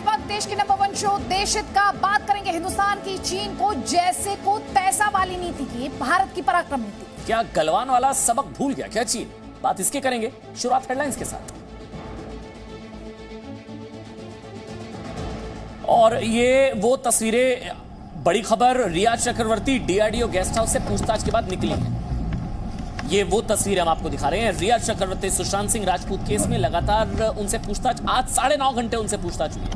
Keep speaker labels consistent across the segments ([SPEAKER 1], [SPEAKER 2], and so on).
[SPEAKER 1] वक्त देश के नंबर 1 शो देश हित का बात करेंगे हिंदुस्तान की चीन को जैसे को तैसा वाली नीति की, भारत की पराक्रम नीति।
[SPEAKER 2] क्या गलवान वाला सबक भूल गया क्या चीन? बात इसके करेंगे। शुरुआत हेडलाइंस के साथ। और ये वो तस्वीरें, बड़ी खबर, रिया चक्रवर्ती डीआरडीओ गेस्ट हाउस से पूछताछ के बाद निकली है। ये वो तस्वीर हम आपको दिखा रहे हैं। रिया चक्रवर्ती सुशांत सिंह राजपूत केस में लगातार उनसे पूछताछ, आज 9.5 घंटे उनसे पूछताछ हुई है।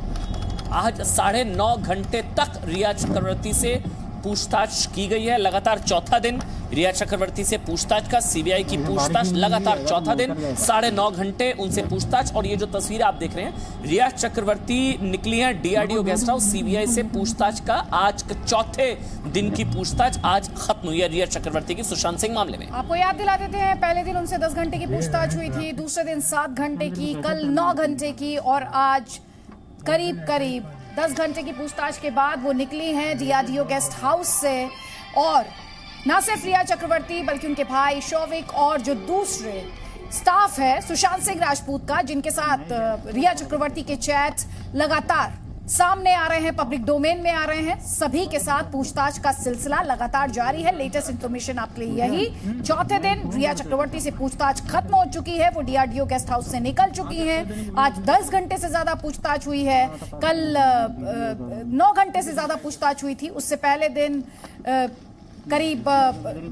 [SPEAKER 2] आज 9.5 घंटे तक रिया चक्रवर्ती से पूछताछ की गई है। लगातार चौथा दिन रिया चक्रवर्ती से पूछताछ का, सीबीआई की पूछताछ लगातार चौथा दिन, 9.5 घंटे उनसे पूछताछ। और ये जो तस्वीर आप देख रहे हैं, रिया चक्रवर्ती निकली हैं डीआरडीओ गेस्ट हाउस सीबीआई से पूछताछ का। आज चौथे दिन की पूछताछ आज खत्म हुई है रिया चक्रवर्ती की सुशांत सिंह मामले में।
[SPEAKER 1] आपको याद दिला देते हैं, पहले दिन उनसे 10 घंटे की पूछताछ हुई थी, दूसरे दिन 7 घंटे की, कल 9 घंटे की और आज करीब 10 घंटे की पूछताछ के बाद वो निकली हैं डीआरडीओ गेस्ट हाउस से। और न सिर्फ रिया चक्रवर्ती बल्कि उनके भाई शौविक और जो दूसरे स्टाफ है सुशांत सिंह राजपूत का, जिनके साथ रिया चक्रवर्ती के चैट लगातार सामने आ रहे हैं, पब्लिक डोमेन में आ रहे हैं, सभी के साथ पूछताछ का सिलसिला लगातार जारी है। लेटेस्ट इंफॉर्मेशन आपके लिए यही, चौथे दिन रिया चक्रवर्ती से पूछताछ खत्म हो चुकी है, वो डीआरडीओ गेस्ट हाउस से निकल चुकी हैं। आज 10 घंटे से ज्यादा पूछताछ हुई है, कल 9 घंटे से ज्यादा पूछताछ हुई थी। उससे पहले दिन करीब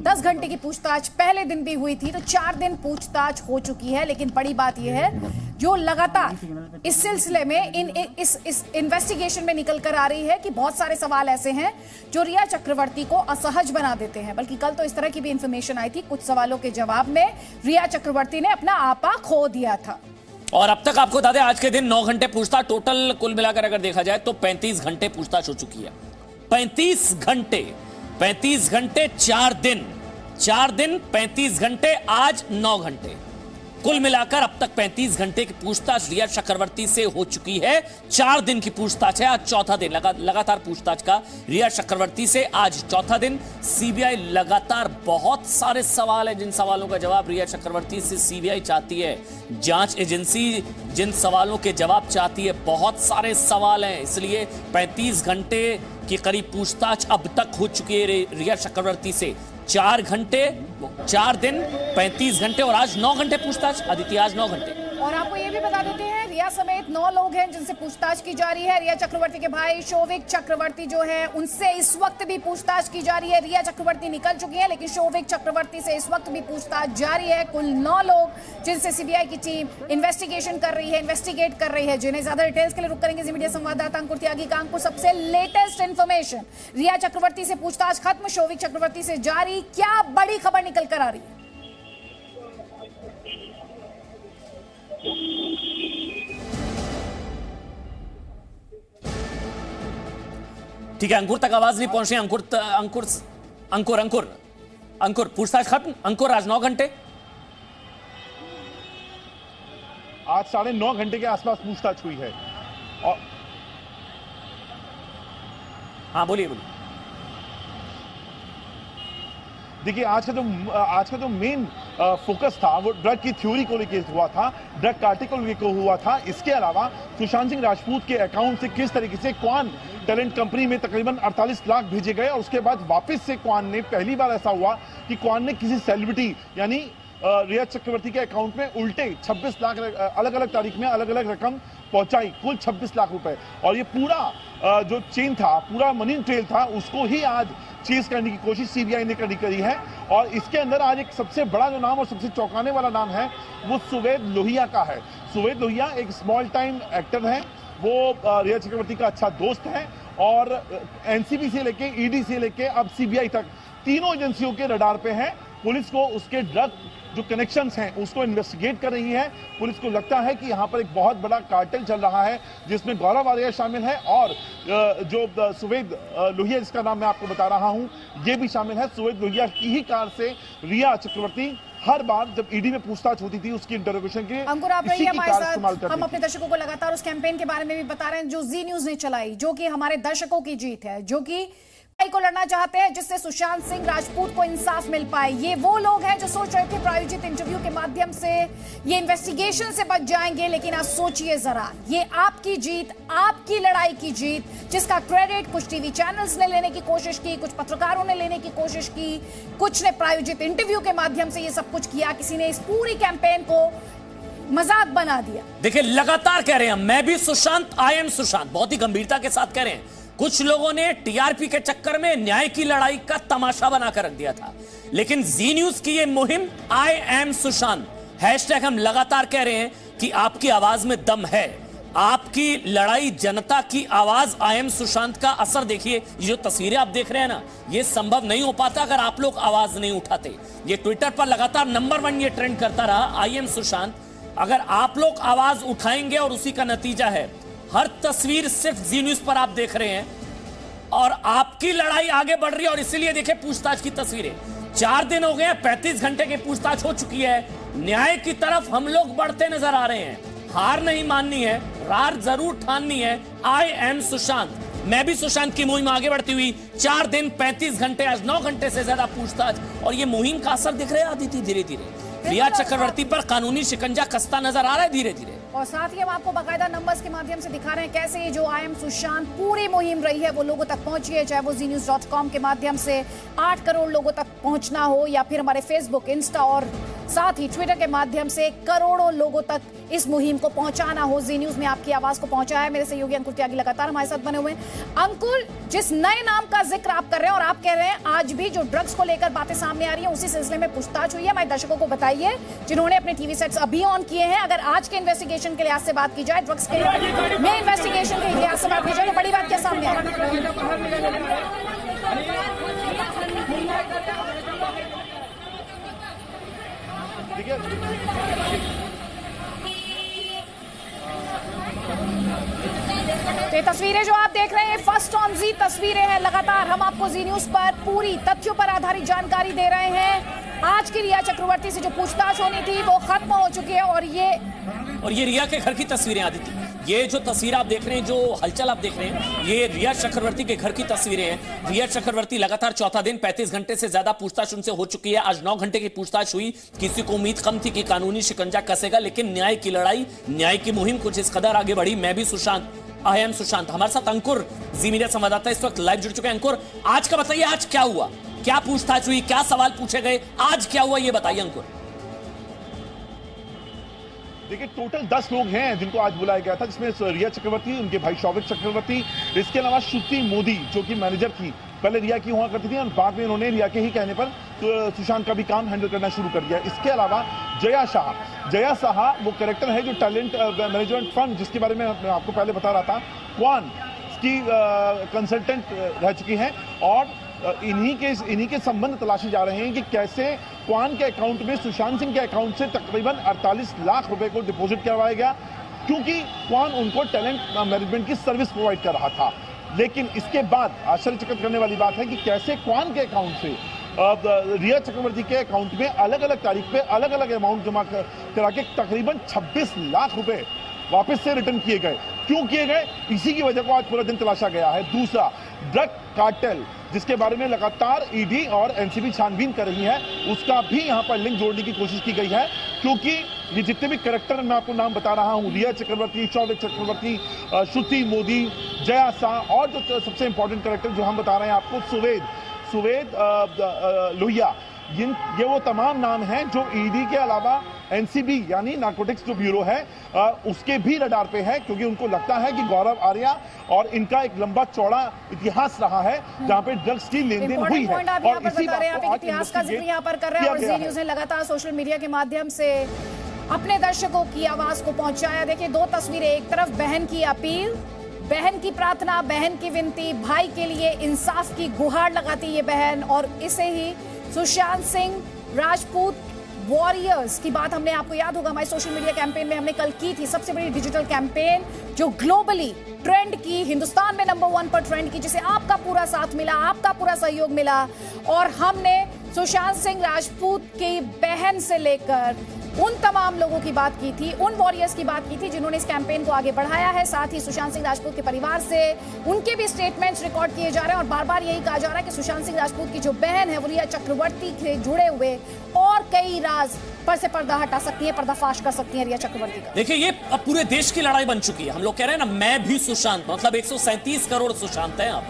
[SPEAKER 1] 10 घंटे की पूछताछ पहले दिन भी हुई थी, तो 4 दिन पूछताछ हो चुकी है। लेकिन बड़ी बात यह है, जो लगातार इस सिलसिले में इस इन्वेस्टिगेशन में निकल कर आ रही है कि बहुत सारे सवाल ऐसे हैं जो रिया चक्रवर्ती को असहज बना देते हैं। बल्कि कल तो इस तरह की भी इंफॉर्मेशन आई थी, कुछ सवालों के जवाब में रिया चक्रवर्ती ने अपना आपा खो दिया था।
[SPEAKER 2] और अब तक आपको बता दें, आज के दिन 9 घंटे पूछताछ, टोटल कुल मिलाकर अगर देखा जाए तो 35 घंटे पूछताछ हो चुकी है। 35 घंटे 4 दिन 35 घंटे, आज 9 घंटे, कुल मिलाकर अब तक 35 घंटे की पूछताछ रिया चक्रवर्ती से हो चुकी है। 4 दिन की पूछताछ है, आज चौथा दिन लगातार पूछताछ का रिया चक्रवर्ती से, आज चौथा दिन। सीबीआई लगातार, बहुत सारे सवाल हैं जिन सवालों का जवाब रिया चक्रवर्ती से सीबीआई चाहती है। जांच एजेंसी जिन सवालों के जवाब चाहती है, बहुत सारे सवाल हैं, इसलिए 35 घंटे की करीब पूछताछ अब तक हो चुकी है रिया चक्रवर्ती से। 4 दिन 35 घंटे और आज 9 घंटे पूछताछ। अदिति, आज 9 घंटे।
[SPEAKER 1] और आपको ये भी बता देते हैं, रिया समेत 9 लोग हैं जिनसे पूछताछ की जा रही है। रिया चक्रवर्ती के भाई शौविक चक्रवर्ती जो है, उनसे इस वक्त भी पूछताछ की जा रही है। रिया चक्रवर्ती निकल चुकी है, लेकिन शौविक चक्रवर्ती से इस वक्त भी पूछताछ जारी है। कुल 9 लोग जिनसे सीबीआई की टीम इन्वेस्टिगेट कर रही है, जिन्हें ज्यादा डिटेल्स के लिए रुक करेंगे मीडिया संवाददाता अंकुर त्यागी का। अंकुर, सबसे लेटेस्ट इंफॉर्मेशन, रिया चक्रवर्ती से पूछताछ खत्म, शौविक चक्रवर्ती से जारी, क्या बड़ी खबर निकल कर आ रही है?
[SPEAKER 2] ठीक है, अंकुर तक आवाज नहीं पहुंच रही। अंकुर, पूछताछ खत्म। अंकुर, आज 9 घंटे,
[SPEAKER 3] आज 9.5 घंटे के आसपास पूछताछ हुई है। और
[SPEAKER 2] हाँ, बोलिए।
[SPEAKER 3] देखिए, आज का जो मेन फोकस था वो ड्रग की थ्योरी को लेकर हुआ था, ड्रग कार्टेल को लेकर हुआ था। इसके अलावा सुशांत सिंह राजपूत के अकाउंट से किस तरीके से क्वान टैलेंट कंपनी में तकरीबन 48 लाख भेजे गए और उसके बाद वापस से क्वान ने, पहली बार ऐसा हुआ कि क्वान ने किसी सेलिब्रिटी यानी रिया चक्रवर्ती के अकाउंट में उल्टे 26 लाख अलग अलग तारीख में अलग अलग रकम पहुंचाई, कुल 26 लाख रुपए। और ये पूरा जो चेन था, पूरा मनी ट्रेल था, उसको ही आज चेज करने की कोशिश सीबीआई ने करी है। और इसके अंदर आज एक सबसे बड़ा जो नाम और सबसे चौंकाने वाला नाम है वो सुवेद लोहिया का है। सुवेद लोहिया एक स्मॉल टाइम एक्टर है, वो रिया चक्रवर्ती का अच्छा दोस्त है और एनसीबी से लेके, ईडी से लेके अब सीबीआई तक तीनों एजेंसियों के रडार पे है। पुलिस को उसके ड्रग जो कनेक्शंस हैं उसको इन्वेस्टिगेट कर रही है। पुलिस को लगता है कि यहाँ पर एक बहुत बड़ा कार्टेल चल रहा है जिसमें गौरव वारिया शामिल है और जो सुवेद लोहिया जिसका नाम मैं आपको बता रहा हूँ ये भी शामिल है। सुवेद लोहिया की ही कार से रिया चक्रवर्ती हर बार जब ईडी में पूछताछ होती थी उसकी इंटरोगेशन के
[SPEAKER 1] अंकुर, आप रहिए हमारे साथ। हम अपने दर्शकों को लगातार उस कैंपेन के बारे में भी बता रहे हैं जो जी न्यूज ने चलाई, जो कि हमारे दर्शकों की जीत है, जो कि को लड़ना चाहते हैं जिससे सुशांत सिंह राजपूत को इंसाफ मिल पाए। ये वो लोग हैं जो सोच रहे थे प्रायोजित इंटरव्यू के माध्यम से ये इन्वेस्टिगेशन से बच जाएंगे, लेकिन आज सोचिए जरा, ये आपकी जीत, आपकी लड़ाई की जीत, जिसका क्रेडिट कुछ टीवी चैनल्स ने लेने की कोशिश की, कुछ पत्रकारों ने लेने की कोशिश की, कुछ ने प्रायोजित इंटरव्यू के माध्यम से ये सब कुछ किया, किसी ने इस पूरी कैंपेन को मजाक बना दिया।
[SPEAKER 2] देखिए, लगातार कह रहे हैं मैं भी सुशांत, आई एम सुशांत, बहुत ही गंभीरता के साथ कह रहे हैं। कुछ लोगों ने टीआरपी के चक्कर में न्याय की लड़ाई का तमाशा बनाकर रख दिया था, लेकिन जी न्यूज की ये मुहिम आई एम सुशांत हैशटैग हम लगातार कह रहे हैं कि आपकी आवाज में दम है, आपकी लड़ाई जनता की आवाज आई एम सुशांत का असर देखिए। ये जो तस्वीरें आप देख रहे हैं ना, ये संभव नहीं हो पाता अगर आप लोग आवाज नहीं उठाते। ये ट्विटर पर लगातार नंबर 1 ये ट्रेंड करता रहा आई एम सुशांत। अगर आप लोग आवाज उठाएंगे और उसी का नतीजा है हर तस्वीर सिर्फ जी न्यूज पर आप देख रहे हैं और आपकी लड़ाई आगे बढ़ रही है। और इसीलिए देखिए पूछताछ की तस्वीरें, 4 दिन हो गए, 35 घंटे की पूछताछ हो चुकी है। न्याय की तरफ हम लोग बढ़ते नजर आ रहे हैं, हार नहीं माननी है, रार जरूर ठाननी है। आई एम सुशांत, मैं भी सुशांत की मुहिम आगे बढ़ती हुई 4 दिन 35 घंटे, आज 9 घंटे से ज्यादा पूछताछ, और ये मुहिम का असर दिख रहा है आदित्य। धीरे धीरे रिया चक्रवर्ती पर कानूनी शिकंजा कसता नजर आ रहा है धीरे धीरे।
[SPEAKER 1] और साथ ही हम आपको बाकायदा नंबर्स के माध्यम से दिखा रहे हैं कैसे ये जो आई एम सुशांत पूरी मुहिम रही है वो लोगों तक पहुंची है, चाहे वो znews.com के माध्यम से 8 करोड़ लोगों तक पहुंचना हो, या फिर हमारे फेसबुक, इंस्टा और साथ ही ट्विटर के माध्यम से करोड़ों लोगों तक इस मुहिम को पहुंचाना हो। जी न्यूज ने आपकी आवाज को पहुंचाया है। मेरे सहयोगी अंकुर त्यागी लगातार हमारे साथ बने हुए हैं। अंकुर, जिस नए नाम का जिक्र आप कर रहे हैं और आप कह रहे हैं आज भी जो ड्रग्स को लेकर बातें सामने आ रही हैं उसी सिलसिले में पूछताछ हुई है, हमारे दर्शकों को बताइए जिन्होंने अपने टीवी सेट्स अभी ऑन किए हैं। अगर आज के इन्वेस्टिगेशन के लिहाज से बात की जाए, ड्रग्स के में इन्वेस्टिगेशन के लिहाज से बात की जाए, तो बड़ी बात क्या सामने आई? तो ये तस्वीरें जो आप देख रहे हैं फर्स्ट ऑन जी तस्वीरें हैं। लगातार हम आपको जी न्यूज पर पूरी तथ्यों पर आधारित जानकारी दे रहे हैं। आज की रिया चक्रवर्ती से जो पूछताछ होनी थी वो खत्म हो चुकी है और ये
[SPEAKER 2] रिया के घर की तस्वीरें आदित्य, ये जो तस्वीर आप देख रहे हैं, जो हलचल आप देख रहे हैं, ये रिया चक्रवर्ती के घर की तस्वीरें हैं। रिया चक्रवर्ती लगातार चौथा दिन 35 घंटे से ज्यादा पूछताछ उनसे हो चुकी है। आज 9 घंटे की पूछताछ हुई। किसी को उम्मीद कम थी कि कानूनी शिकंजा कसेगा, लेकिन न्याय की लड़ाई, न्याय की मुहिम कुछ इस कदर आगे बढ़ी। मैं भी सुशांत, आई एम सुशांत। हमारे साथ अंकुर, जी मीडिया संवाददाता, इस वक्त लाइव जुड़ चुके हैं। अंकुर, आज का बताइए, आज क्या हुआ, क्या पूछताछ हुई, क्या सवाल पूछे गए, आज क्या हुआ, ये बताइए अंकुर।
[SPEAKER 3] देखिए, टोटल 10 लोग हैं जिनको आज बुलाया गया था, जिसमें रिया चक्रवर्ती, उनके भाई शौविक चक्रवर्ती, इसके अलावा श्रुति मोदी जो कि मैनेजर थी, पहले रिया की हुआ करती थी और बाद में उन्होंने रिया के ही कहने पर सुशांत का भी काम हैंडल करना शुरू कर दिया। इसके अलावा जया शाह वो कैरेक्टर है जो टैलेंट मैनेजमेंट फंड, जिसके बारे में मैं आपको पहले बता रहा था, क्वान की कंसल्टेंट रह चुकी हैं और इन्हीं के संबंध तलाशे जा रहे हैं कि कैसे क्वान के अकाउंट में सुशांत सिंह के अकाउंट से तकरीबन 48 लाख रुपए को डिपॉजिट करवाया गया, क्योंकि क्वान उनको टैलेंट मैनेजमेंट की सर्विस प्रोवाइड कर रहा था। लेकिन इसके बाद आश्चर्यचकित करने वाली बात है कि कैसे क्वान के अकाउंट से रिया चक्रवर्ती के अकाउंट में अलग अलग तारीख पे अलग अलग अमाउंट जमा करा के तकरीबन 26 लाख रुपए वापस से रिटर्न किए गए। क्यों किए गए, इसी की वजह को आज पूरा दिन तलाशा गया है। दूसरा, ड्रग कार्टेल, जिसके बारे में लगातार ईडी और एनसीबी छानबीन कर रही है, उसका भी यहां पर लिंक जोड़ने की कोशिश की गई है, क्योंकि ये जितने भी कैरेक्टर मैं आपको नाम बता रहा हूं, रिया चक्रवर्ती, शौविक चक्रवर्ती, श्रुति मोदी, जया शाह, और जो सबसे इंपॉर्टेंट कैरेक्टर जो हम बता रहे हैं आपको, सुवेद लोहिया, ये वो तमाम नाम हैं जो ईडी के अलावा एनसीबी यानी नार्कोटिक्स जो ब्यूरो है उसके भी रडार पे है, क्योंकि उनको लगता है कि गौरव आर्या और इनका एक लंबा चौड़ा इतिहास रहा है जहां पे ड्रग्स की लेन देन हुई है।
[SPEAKER 1] और इसी इतिहास का जिक्र यहाँ पर कर रहे हैं और जी न्यूज़ ने लगातार सोशल मीडिया के माध्यम से अपने दर्शकों की आवाज को पहुंचाया। देखिए, 2 तस्वीरें, एक तरफ बहन की अपील, बहन की प्रार्थना, बहन की विनती, भाई के लिए इंसाफ की गुहार लगाती ये बहन, और इसे ही सुशांत सिंह राजपूत वॉरियर्स की बात हमने, आपको याद होगा हमारे सोशल मीडिया कैंपेन में हमने कल की थी, सबसे बड़ी डिजिटल कैंपेन जो ग्लोबली ट्रेंड की, हिंदुस्तान में नंबर 1 पर ट्रेंड की, जिसे आपका पूरा साथ मिला, आपका पूरा सहयोग मिला, और हमने सुशांत सिंह राजपूत की बहन से लेकर उन तमाम लोगों की बात की थी, उन वॉरियर्स की बात की थी जिन्होंने इस कैंपेन को आगे बढ़ाया है। साथ ही सुशांत सिंह राजपूत के परिवार से उनके भी स्टेटमेंट्स रिकॉर्ड किए जा रहे हैं और बार बार यही कहा जा रहा है कि सुशांत सिंह राजपूत की जो बहन है वो रिया चक्रवर्ती से जुड़े हुए और कई राज पर से पर्दा हटा सकती है, पर्दाफाश कर सकती है रिया चक्रवर्ती का।
[SPEAKER 2] देखिए, ये अब पूरे देश की लड़ाई बन चुकी है। हम लोग कह रहे हैं ना, मैं भी सुशांत, मतलब 137 करोड़ सुशांत हैं। अब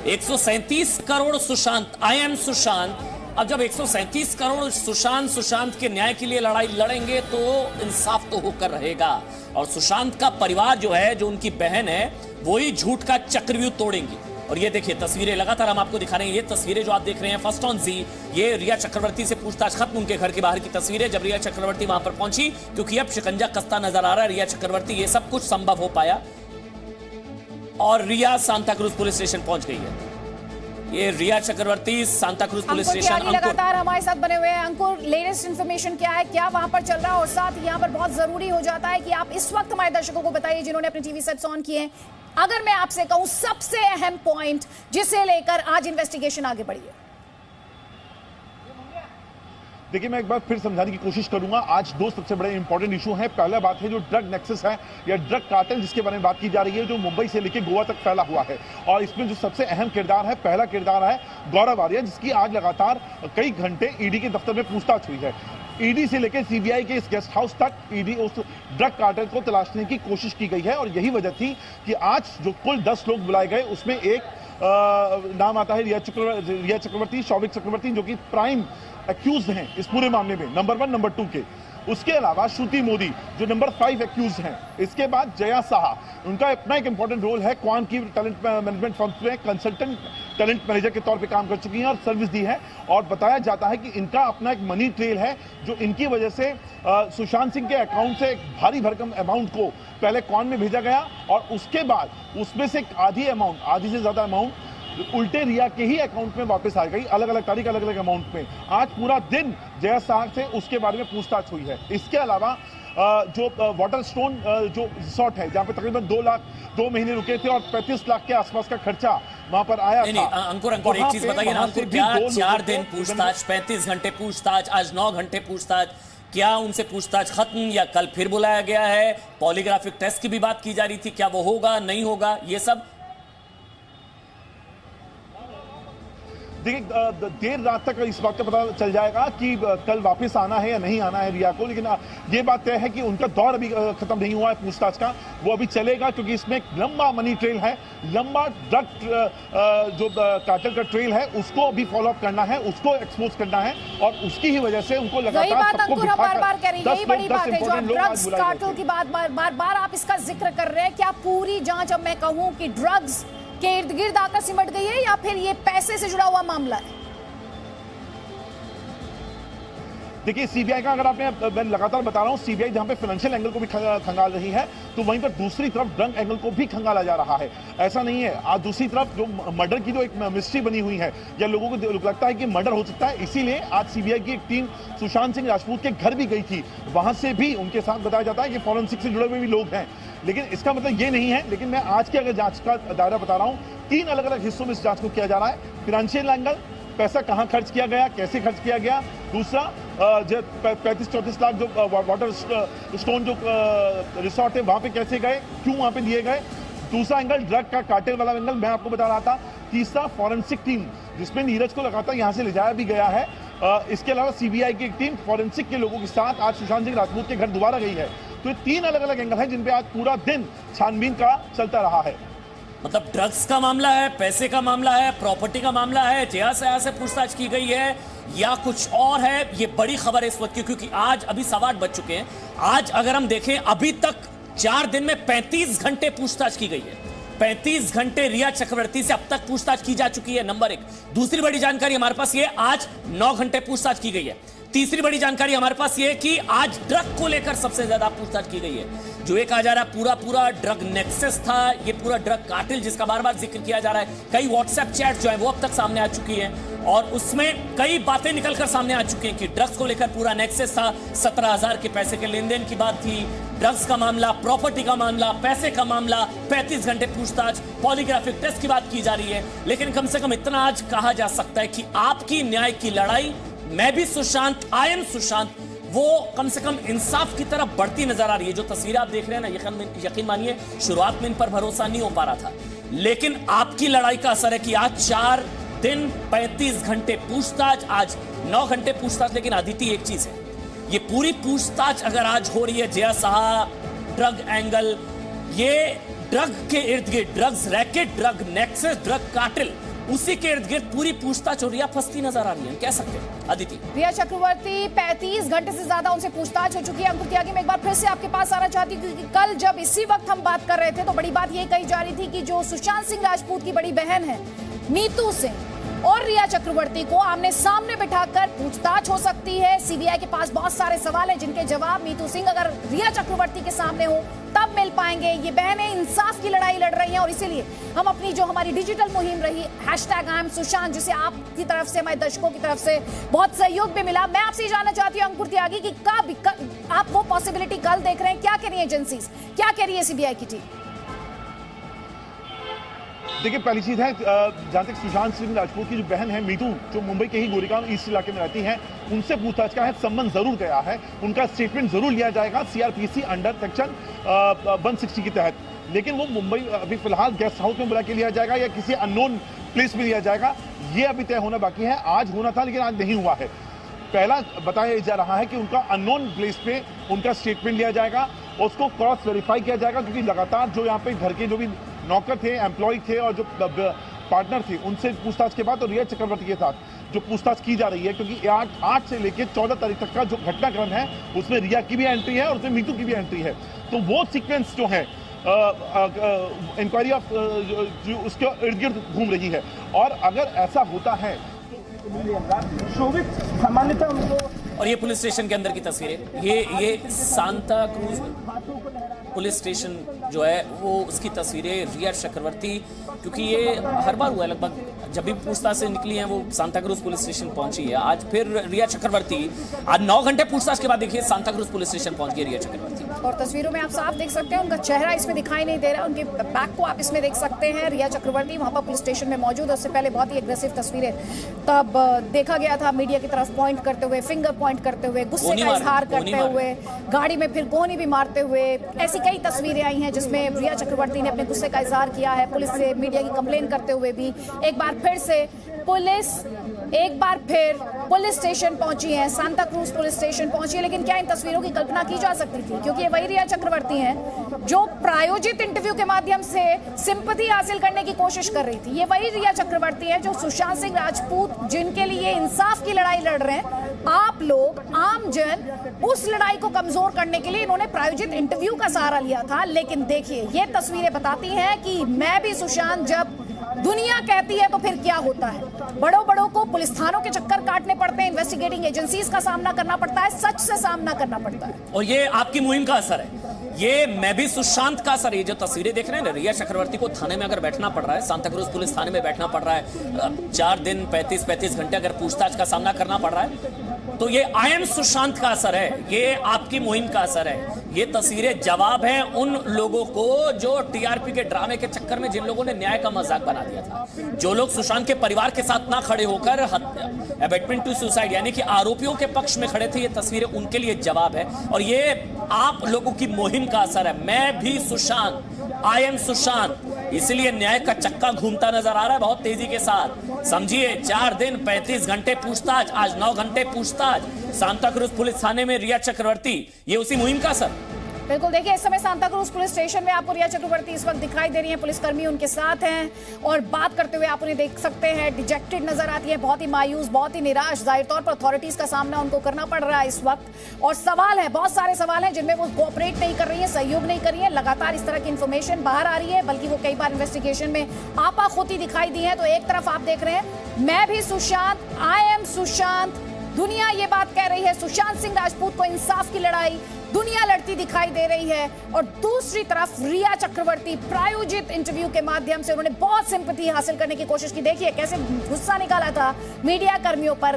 [SPEAKER 2] 137 करोड़ सुशांत, आई एम सुशांत। अब जब 137 करोड़ सुशांत के न्याय के लिए लड़ाई लड़ेंगे तो इंसाफ तो होकर रहेगा। और सुशांत का परिवार जो है, जो उनकी बहन है, वही झूठ का चक्रव्यूह तोड़ेंगी। और ये देखिए तस्वीरें लगातार हम आपको दिखा रहे हैं। ये तस्वीरें जो आप देख रहे हैं फर्स्ट ऑन जी, ये रिया चक्रवर्ती से पूछताछ खत्म, उनके घर के बाहर की तस्वीरें जब रिया चक्रवर्ती वहां पर पहुंची, क्योंकि अब शिकंजा कसता नजर आ रहा है रिया चक्रवर्ती, ये सब कुछ संभव हो पाया और रिया सांता क्रूज पुलिस स्टेशन पहुंच गई है। ये रिया चक्रवर्ती सांता क्रूज पुलिस स्टेशन।
[SPEAKER 1] लगातार हमारे साथ बने हुए हैं अंकुर, लेटेस्ट इंफॉर्मेशन क्या है, क्या वहां पर चल रहा है? और साथ ही यहाँ पर बहुत जरूरी हो जाता है कि आप इस वक्त हमारे दर्शकों को बताइए जिन्होंने अपने टीवी सेट्स ऑन किए हैं, अगर मैं आपसे कहूं सबसे अहम पॉइंट जिसे लेकर आज इन्वेस्टिगेशन आगे बढ़ी है।
[SPEAKER 3] देखिए, मैं एक बार फिर समझाने की कोशिश करूंगा। आज दो सबसे बड़े इंपॉर्टेंट इशू हैं। पहला बात है जो ड्रग नेक्सस है या ड्रग कार्टेल जिसके बारे में बात की जा रही है, जो मुंबई से लेकर गोवा तक फैला हुआ है। और इसमें जो सबसे अहम किरदार है, पहला किरदार है गौरव आर्या, जिसकी आज लगातार कई घंटे ईडी के दफ्तर में पूछताछ हुई है। ईडी से लेकर सीबीआई के इस गेस्ट हाउस तक ईडी उस ड्रग कार्टेल को तलाशने की कोशिश की गई है। और यही वजह थी कि आज जो कुल 10 लोग बुलाए गए, उसमें एक नाम आता है रिया चक्रवर्ती, शौविक चक्रवर्ती, जो कि प्राइम एक्यूज हैं इस पूरे मामले में, नंबर 1 नंबर 2 के। उसके अलावा श्रुति मोदी जो नंबर 5 एक्यूज हैं। इसके बाद जया साहा, उनका अपना एक इंपॉर्टेंट रोल है, क्वान की टैलेंट मैनेजमेंट फर्म्स में कंसल्टेंट टैलेंट मैनेजर के तौर पे काम कर चुकी हैं और सर्विस दी है। और बताया जाता है कि इनका अपना एक मनी ट्रेल है, जो इनकी वजह से सुशांत सिंह के अकाउंट से एक भारी भरकम अमाउंट को पहले क्वान में भेजा गया और उसके बाद उसमें से आधी से ज्यादा अमाउंट उल्टे रिया के ही अकाउंट में वापस आ गई, अलग अलग तारीख, अलग अलग अमाउंट में। आज पूरा दिन जया साह से उसके बारे में पूछताछ हुई है। इसके अलावा जो वाटर स्टोन जो रिसोर्ट है, जहां पे तकरीबन 2 महीने रुके थे और 35 लाख के आसपास का खर्चा वहां पर आया था।
[SPEAKER 2] अंकुर एक चीज बताइए ना अंकुर, क्या 4 दिन पूछताछ, 35 घंटे पूछताछ, आज 9 घंटे पूछताछ, क्या उनसे पूछताछ खत्म या कल फिर बुलाया गया है? पॉलीग्राफिक टेस्ट की भी बात की जा रही थी, क्या वो होगा नहीं होगा, ये सब?
[SPEAKER 3] देखिए, देर रात तक इस बात का पता चल जाएगा कि कल वापस आना है या नहीं आना है रिया को। लेकिन ये बात तय है कि उनका दौर अभी खत्म नहीं हुआ है पूछताछ का, वो अभी चलेगा, क्योंकि इसमें एक लंबा मनी ट्रेल है, लंबा ड्रग जो कार्टेल का ट्रेल है, उसको अभी फॉलो अप करना है, उसको एक्सपोज करना है। और उसकी ही वजह से उनको लगातार सबको
[SPEAKER 1] बार-बार कह रही है, यही बड़ी बात है जो आप ड्रग्स कार्टेल की बात बार-बार आप इसका जिक्र कर रहे हैं। क्या पूरी जांच, अब मैं कहूं कि ड्रग्स के इर्द गिर्द आकर सिमट गई है या फिर ये पैसे से जुड़ा हुआ मामला है?
[SPEAKER 3] देखिए, सीबीआई का अगर मैं लगातार बता रहा हूं, सीबीआई जहां पे फाइनेंशियल एंगल को भी खंगाल रही है, तो वहीं पर दूसरी तरफ ड्रग एंगल को भी खंगाला जा रहा है। ऐसा नहीं है, आज दूसरी तरफ जो मर्डर की जो एक मिस्ट्री बनी हुई है, या लोगों को लगता है कि मर्डर हो सकता है, इसीलिए आज सीबीआई की एक टीम सुशांत सिंह राजपूत के घर भी गई थी। वहां से भी उनके साथ बताया जाता है कि फॉरेंसिक से जुड़े हुए भी लोग हैं। लेकिन इसका मतलब ये नहीं है, लेकिन मैं आज की अगर जांच का दायरा बता रहा हूं, 3 अलग अलग हिस्सों में इस जांच को किया जा रहा है। फाइनेंशियल एंगल, पैसा कहां खर्च किया गया, कैसे खर्च किया गया। दूसरा, जो 35-34 लाख जो वाटर स्टोन जो रिसोर्ट है वहां पे कैसे गए, क्यों वहां पे दिए गए। दूसरा एंगल ड्रग का कार्टेल वाला एंगल मैं आपको बता रहा था। तीसरा, फॉरेंसिक टीम, जिसमें नीरज को लगातार यहां से ले जाया भी गया है। इसके अलावा सीबीआई की एक टीम फॉरेंसिक के लोगों के साथ आज सुशांत सिंह राजपूत के घर दोबारा गई है। तो ये 3 अलग अलग एंगल हैं जिन पे आज पूरा दिन छानबीन का चलता रहा है।
[SPEAKER 2] मतलब ड्रग्स का मामला है, पैसे का मामला है, प्रॉपर्टी का मामला है, जया साहा से पूछताछ की गई है या कुछ और है? ये बड़ी खबर है इस वक्त की, क्योंकि आज अभी 8:15 बज चुके हैं। आज अगर हम देखें, अभी तक 4 दिन में 35 घंटे पूछताछ की गई है। 35 घंटे रिया चक्रवर्ती से अब तक पूछताछ की जा चुकी है, नंबर 1। दूसरी बड़ी जानकारी हमारे पास ये, आज 9 घंटे पूछताछ की गई है। तीसरी बड़ी जानकारी हमारे पास ये कि आज ड्रग को लेकर सबसे ज्यादा पूछताछ की गई है। जो ये कहा जा रहा है पूरा ड्रग नेक्सस था, ये पूरा ड्रग कार्टेल जिसका बार-बार जिक्र किया जा रहा है। कई व्हाट्सएप चैट जो है वो अब तक सामने आ चुकी है और उसमें कई बातें निकलकर सामने आ चुकी हैं कि ड्रग्स को लेकर पूरा नेक्सस था। 17,000 के पैसे के लेन देन की बात थी, ड्रग्स का मामला, प्रॉपर्टी का मामला, पैसे का मामला, 35 घंटे पूछताछ, पॉलीग्राफिक टेस्ट की बात की जा रही है। लेकिन कम से कम इतना आज कहा जा सकता है कि आपकी न्याय की लड़ाई, मैं भी सुशांत, आई एम सुशांत, वो कम से कम इंसाफ की तरफ बढ़ती नजर आ रही है। जो तस्वीरें आप देख रहे हैं ना, यकीन मानिए शुरुआत में इन पर भरोसा नहीं हो पा रहा था, लेकिन आपकी लड़ाई का असर है कि आज 4 दिन 35 घंटे पूछताछ, आज 9 घंटे पूछताछ। लेकिन अदिति, एक चीज है, ये पूरी पूछताछ अगर आज हो रही है जया साहब, ड्रग एंगल, ये ड्रग के इर्द गिर्द, drugs racket, drug nexus, drug cartel, उसी के इर्द गिर्द पूरी पूछताछ हो रही है, फंसती नजर आ रही है, कह सकते हैं अदिति।
[SPEAKER 1] रिया चक्रवर्ती 35 घंटे से ज्यादा उनसे पूछताछ हो चुकी है। अंकुर त्यागी, मैं एक बार फिर से आपके पास आना चाहती हूँ क्योंकि कल जब इसी वक्त हम बात कर रहे थे तो बड़ी बात ये कही जा रही थी कि जो सुशांत सिंह राजपूत की बड़ी बहन है नीतू सिंह और रिया चक्रवर्ती को आमने सामने बिठाकर पूछताछ हो सकती है। सीबीआई के पास बहुत सारे सवाल हैं जिनके जवाब नीतू सिंह अगर रिया चक्रवर्ती के सामने हो तब मिल पाएंगे। ये बहनें इंसाफ की लड़ाई लड़ रही हैं और इसीलिए हम अपनी जो हमारी डिजिटल मुहिम रही #IamSushant, जिसे आपकी तरफ से, हमारे दर्शकों की तरफ से बहुत सहयोग भी मिला, मैं आपसे जानना चाहती हूँ अंकुर त्यागी कि आप वो पॉसिबिलिटी कल देख रहे हैं, क्या कह रही है एजेंसीज, क्या कह रही है सीबीआई की टीम?
[SPEAKER 3] देखिए, पहली चीज है, जहां तक सुशांत सिंह राजपूत की जो बहन है मीतू, जो मुंबई के ही गोरेगांव ईस्ट इलाके में रहती हैं, उनसे पूछताछ का है संबंध जरूर गया है, उनका स्टेटमेंट जरूर लिया जाएगा सीआरपीसी अंडर सेक्शन 160 के तहत। लेकिन वो मुंबई अभी फिलहाल गेस्ट हाउस में बुला के लिया जाएगा या किसी अननोन प्लेस में लिया जाएगा, ये अभी तय होना बाकी है। आज होना था लेकिन आज नहीं हुआ है। पहला बताया जा रहा है कि उनका अननोन प्लेस पे उनका स्टेटमेंट लिया जाएगा और उसको क्रॉस वेरीफाई किया जाएगा, क्योंकि लगातार जो यहाँ पे घर के जो भी नौकर थे, एम्प्लॉय थे और जो पार्टनर थे, उनसे पूछताछ के बाद तो रिया चक्रवर्ती के साथ जो पूछताछ की जा रही है, क्योंकि 8 से लेकर 14 तारीख तक का जो घटनाक्रम है उसमें रिया की भी एंट्री है और उसमें मीतू की भी एंट्री है। तो वो सीक्वेंस जो है इंक्वायरी ऑफ जो उसके इर्द गिर्द घूम रही है। और अगर ऐसा होता है तो सामान्यतः उनको,
[SPEAKER 2] और ये पुलिस स्टेशन के अंदर की तस्वीरें, ये सांता क्रूज पुलिस स्टेशन जो है वो उसकी तस्वीरें, रिया चक्रवर्ती, क्योंकि ये हर बार हुआ है लगभग, जब भी पूछताछ से निकली है वो सांता क्रूज पुलिस स्टेशन पहुंची है। आज फिर रिया चक्रवर्ती, आज 9 घंटे पूछताछ के बाद देखिए सांता क्रूज पुलिस स्टेशन पहुंच गई रिया चक्रवर्ती।
[SPEAKER 1] और तस्वीरों में आप साफ देख सकते हैं, उनका चेहरा इसमें दिखाई नहीं दे रहा, उनके बैक को आप इसमें देख सकते हैं। रिया चक्रवर्ती वहां पर पुलिस स्टेशन में मौजूद है। उससे पहले बहुत ही एग्रेसिव तस्वीरें तब देखा गया था, मीडिया की तरफ पॉइंट करते हुए, फिंगर पॉइंट करते हुए, गुस्से का इजहार करते हुए, गाड़ी में फिर गोनी भी मारते हुए, ऐसी कई तस्वीरें आई हैं जिसमें रिया चक्रवर्ती ने अपने गुस्से का इजहार किया है। पुलिस से, मीडिया की कंप्लेन करते हुए भी एक बार फिर पुलिस स्टेशन पहुंची है, सांता क्रूज पुलिस स्टेशन पहुंची है। लेकिन क्या इन तस्वीरों की कल्पना की जा सकती थी? क्योंकि ये वही रिया चक्रवर्ती हैं जो प्रायोजित इंटरव्यू के माध्यम से सिंपैथी हासिल करने की कोशिश कर रही थी। ये वही रिया चक्रवर्ती है जो सुशांत सिंह राजपूत, जिनके लिए इंसाफ की लड़ाई लड़ रहे हैं, आप लोग, आम जन, उस लड़ाई को कमजोर करने के लिए इन्होंने प्रायोजित इंटरव्यू का सहारा लिया था। लेकिन देखिए, ये तस्वीरें बताती हैं कि मैं भी सुशांत, जब दुनिया कहती है तो फिर क्या होता है। बड़ों को पुलिस थानों के चक्कर काटने पड़ते हैं, इन्वेस्टिगेटिंग एजेंसीज का सामना करना पड़ता है, सच से सामना करना पड़ता है।
[SPEAKER 2] और ये आपकी मुहिम का असर है, ये मैं भी सुशांत का असर है। ये जो तस्वीरें देख रहे हैं ना, रिया चक्रवर्ती को थाने में अगर बैठना पड़ रहा है, सांता क्रूज पुलिस थाने में बैठना पड़ रहा है, 4 दिन 35 घंटे अगर पूछताछ का सामना करना पड़ रहा है, तो ये आई एम सुशांत का असर है, ये आपकी मुहिम का असर है। ये तस्वीरें जवाब हैं उन लोगों को जो टीआरपी के ड्रामे के चक्कर में, जिन लोगों ने न्याय का मजाक बना दिया था, जो लोग सुशांत के परिवार के साथ ना खड़े होकर अबेटमेंट टू सुसाइड यानी कि आरोपियों के पक्ष में खड़े थे, ये तस्वीरें उनके लिए जवाब है। और ये आप लोगों की मुहिम का असर है। मैं भी सुशांत, आई एम सुशांत, इसलिए न्याय का चक्का घूमता नजर आ रहा है बहुत तेजी के साथ। समझिए, 4 दिन 35 घंटे पूछताछ, आज 9 घंटे पूछताछ, सांता क्रूज पुलिस थाने में रिया चक्रवर्ती, ये उसी मुहिम का असर।
[SPEAKER 1] बिल्कुल, देखिए इस समय सांता क्रूज पुलिस स्टेशन में आपको रिया चक्रवर्ती इस वक्त दिखाई दे रही है, पुलिसकर्मी उनके साथ हैं और बात करते हुए आप उन्हें देख सकते हैं, डिजेक्टेड नजर आती है, बहुत ही मायूस, बहुत ही निराश। जाहिर तौर पर अथॉरिटीज का सामना उनको करना पड़ रहा है इस वक्त और सवाल है, बहुत सारे सवाल हैं जिनमें वो कोऑपरेट नहीं कर रही है, सहयोग नहीं कर रही है। लगातार इस तरह की इंफॉर्मेशन बाहर आ रही है, बल्कि वो कई बार इन्वेस्टिगेशन में आपाखुदी दिखाई दी है। तो एक तरफ आप देख रहे हैं, मैं भी सुशांत, आई एम सुशांत, दुनिया ये बात कह रही है, सुशांत सिंह राजपूत को इंसाफ की लड़ाई दुनिया लड़ती दिखाई दे रही है। और दूसरी तरफ रिया चक्रवर्ती, प्रायोजित इंटरव्यू के माध्यम से उन्होंने बहुत सिंपैथी हासिल करने की कोशिश की। देखिए कैसे गुस्सा निकाला था मीडिया कर्मियों पर,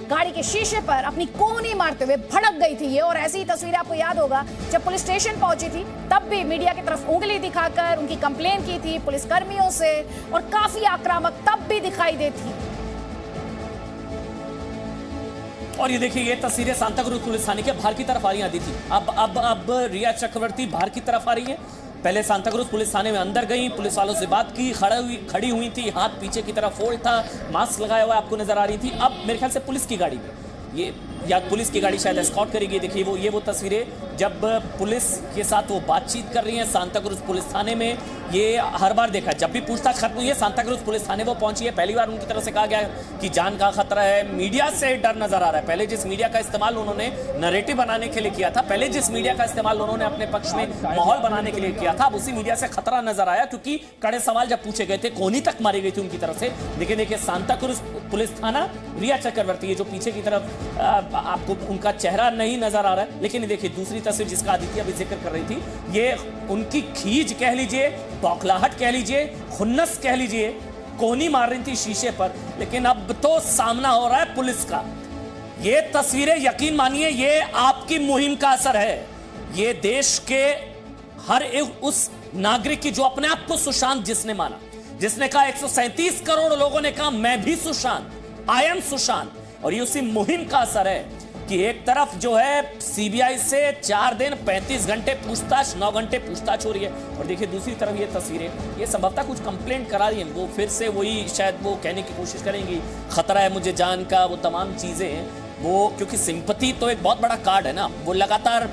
[SPEAKER 1] गाड़ी के शीशे पर अपनी कोहनी मारते हुए भड़क गई थी ये। और ऐसी ही तस्वीर आपको याद होगा जब पुलिस स्टेशन पहुंची थी, तब भी मीडिया की तरफ उंगली दिखाकर उनकी कंप्लेन की थी पुलिस कर्मियों से और काफी आक्रामक तब भी दिखाई देती।
[SPEAKER 2] और ये देखिए, ये तस्वीरें सांताक्रूज पुलिस थाने के बाहर की तरफ आ रही आती थी। अब रिया चक्रवर्ती बाहर की तरफ आ रही है। पहले सांताक्रूज पुलिस थाने में अंदर गई, पुलिस वालों से बात की, खड़ी हुई थी, हाथ पीछे की तरफ फोल्ड था, मास्क लगाया हुआ आपको नजर आ रही थी। अब मेरे ख्याल से पुलिस की गाड़ी में, ये या पुलिस की गाड़ी शायद एस्कॉर्ट करेगी। देखिए वो तस्वीरें जब पुलिस के साथ वो बातचीत कर रही हैं सांताक्रूज पुलिस थाने में। ये हर बार देखा, जब भी पूछताछ खत्म हुई है सांताक्रूज पुलिस थाने वो पहुंची है। पहली बार उनकी तरफ से कहा गया कि जान का खतरा है, मीडिया से डर नजर आ रहा है। पहले जिस मीडिया का इस्तेमाल उन्होंने नैरेटिव बनाने के लिए किया था, पहले जिस मीडिया का इस्तेमाल उन्होंने अपने पक्ष में माहौल बनाने के लिए किया था, अब उसी मीडिया से खतरा नजर आया, क्योंकि कड़े सवाल जब पूछे गए थे, कोहनी तक मारी गई थी उनकी तरफ से। देखिए सांताक्रूज पुलिस थाना, रिया चक्रवर्ती, ये जो पीछे की तरफ आपको उनका चेहरा नहीं नजर आ रहा है, लेकिन देखिए दूसरी तस्वीर जिसका आदित्य अभी जिक्र कर रही थी, ये उनकी खीज कह लीजिए, बौखलाहट कह लीजिए, खुन्नस कह लीजिए, कोहनी मार रही थी शीशे पर। लेकिन अब तो सामना हो रहा है पुलिस का। ये तस्वीरें यकीन मानिए, ये आपकी मुहिम का असर है। ये देश के हर एक उस नागरिक की जो अपने आप को सुशांत जिसने माना, जिसने कहा 137 करोड़ लोगों ने कहा मैं भी सुशांत, आई एम सुशांत, और ये उसी मुहिम का असर है कि एक तरफ जो है सीबीआई से 4 दिन 35 घंटे पूछताछ, 9 घंटे पूछताछ हो रही है, और देखिए दूसरी तरफ ये तस्वीरें, ये संभवतः कुछ कंप्लेंट करा रही है, वो फिर से वही शायद वो कहने की कोशिश करेंगी खतरा है मुझे जान का, वो तमाम चीजें हैं वो, क्योंकि सिंपैथी तो एक बहुत बड़ा कार्ड है ना, वो लगातार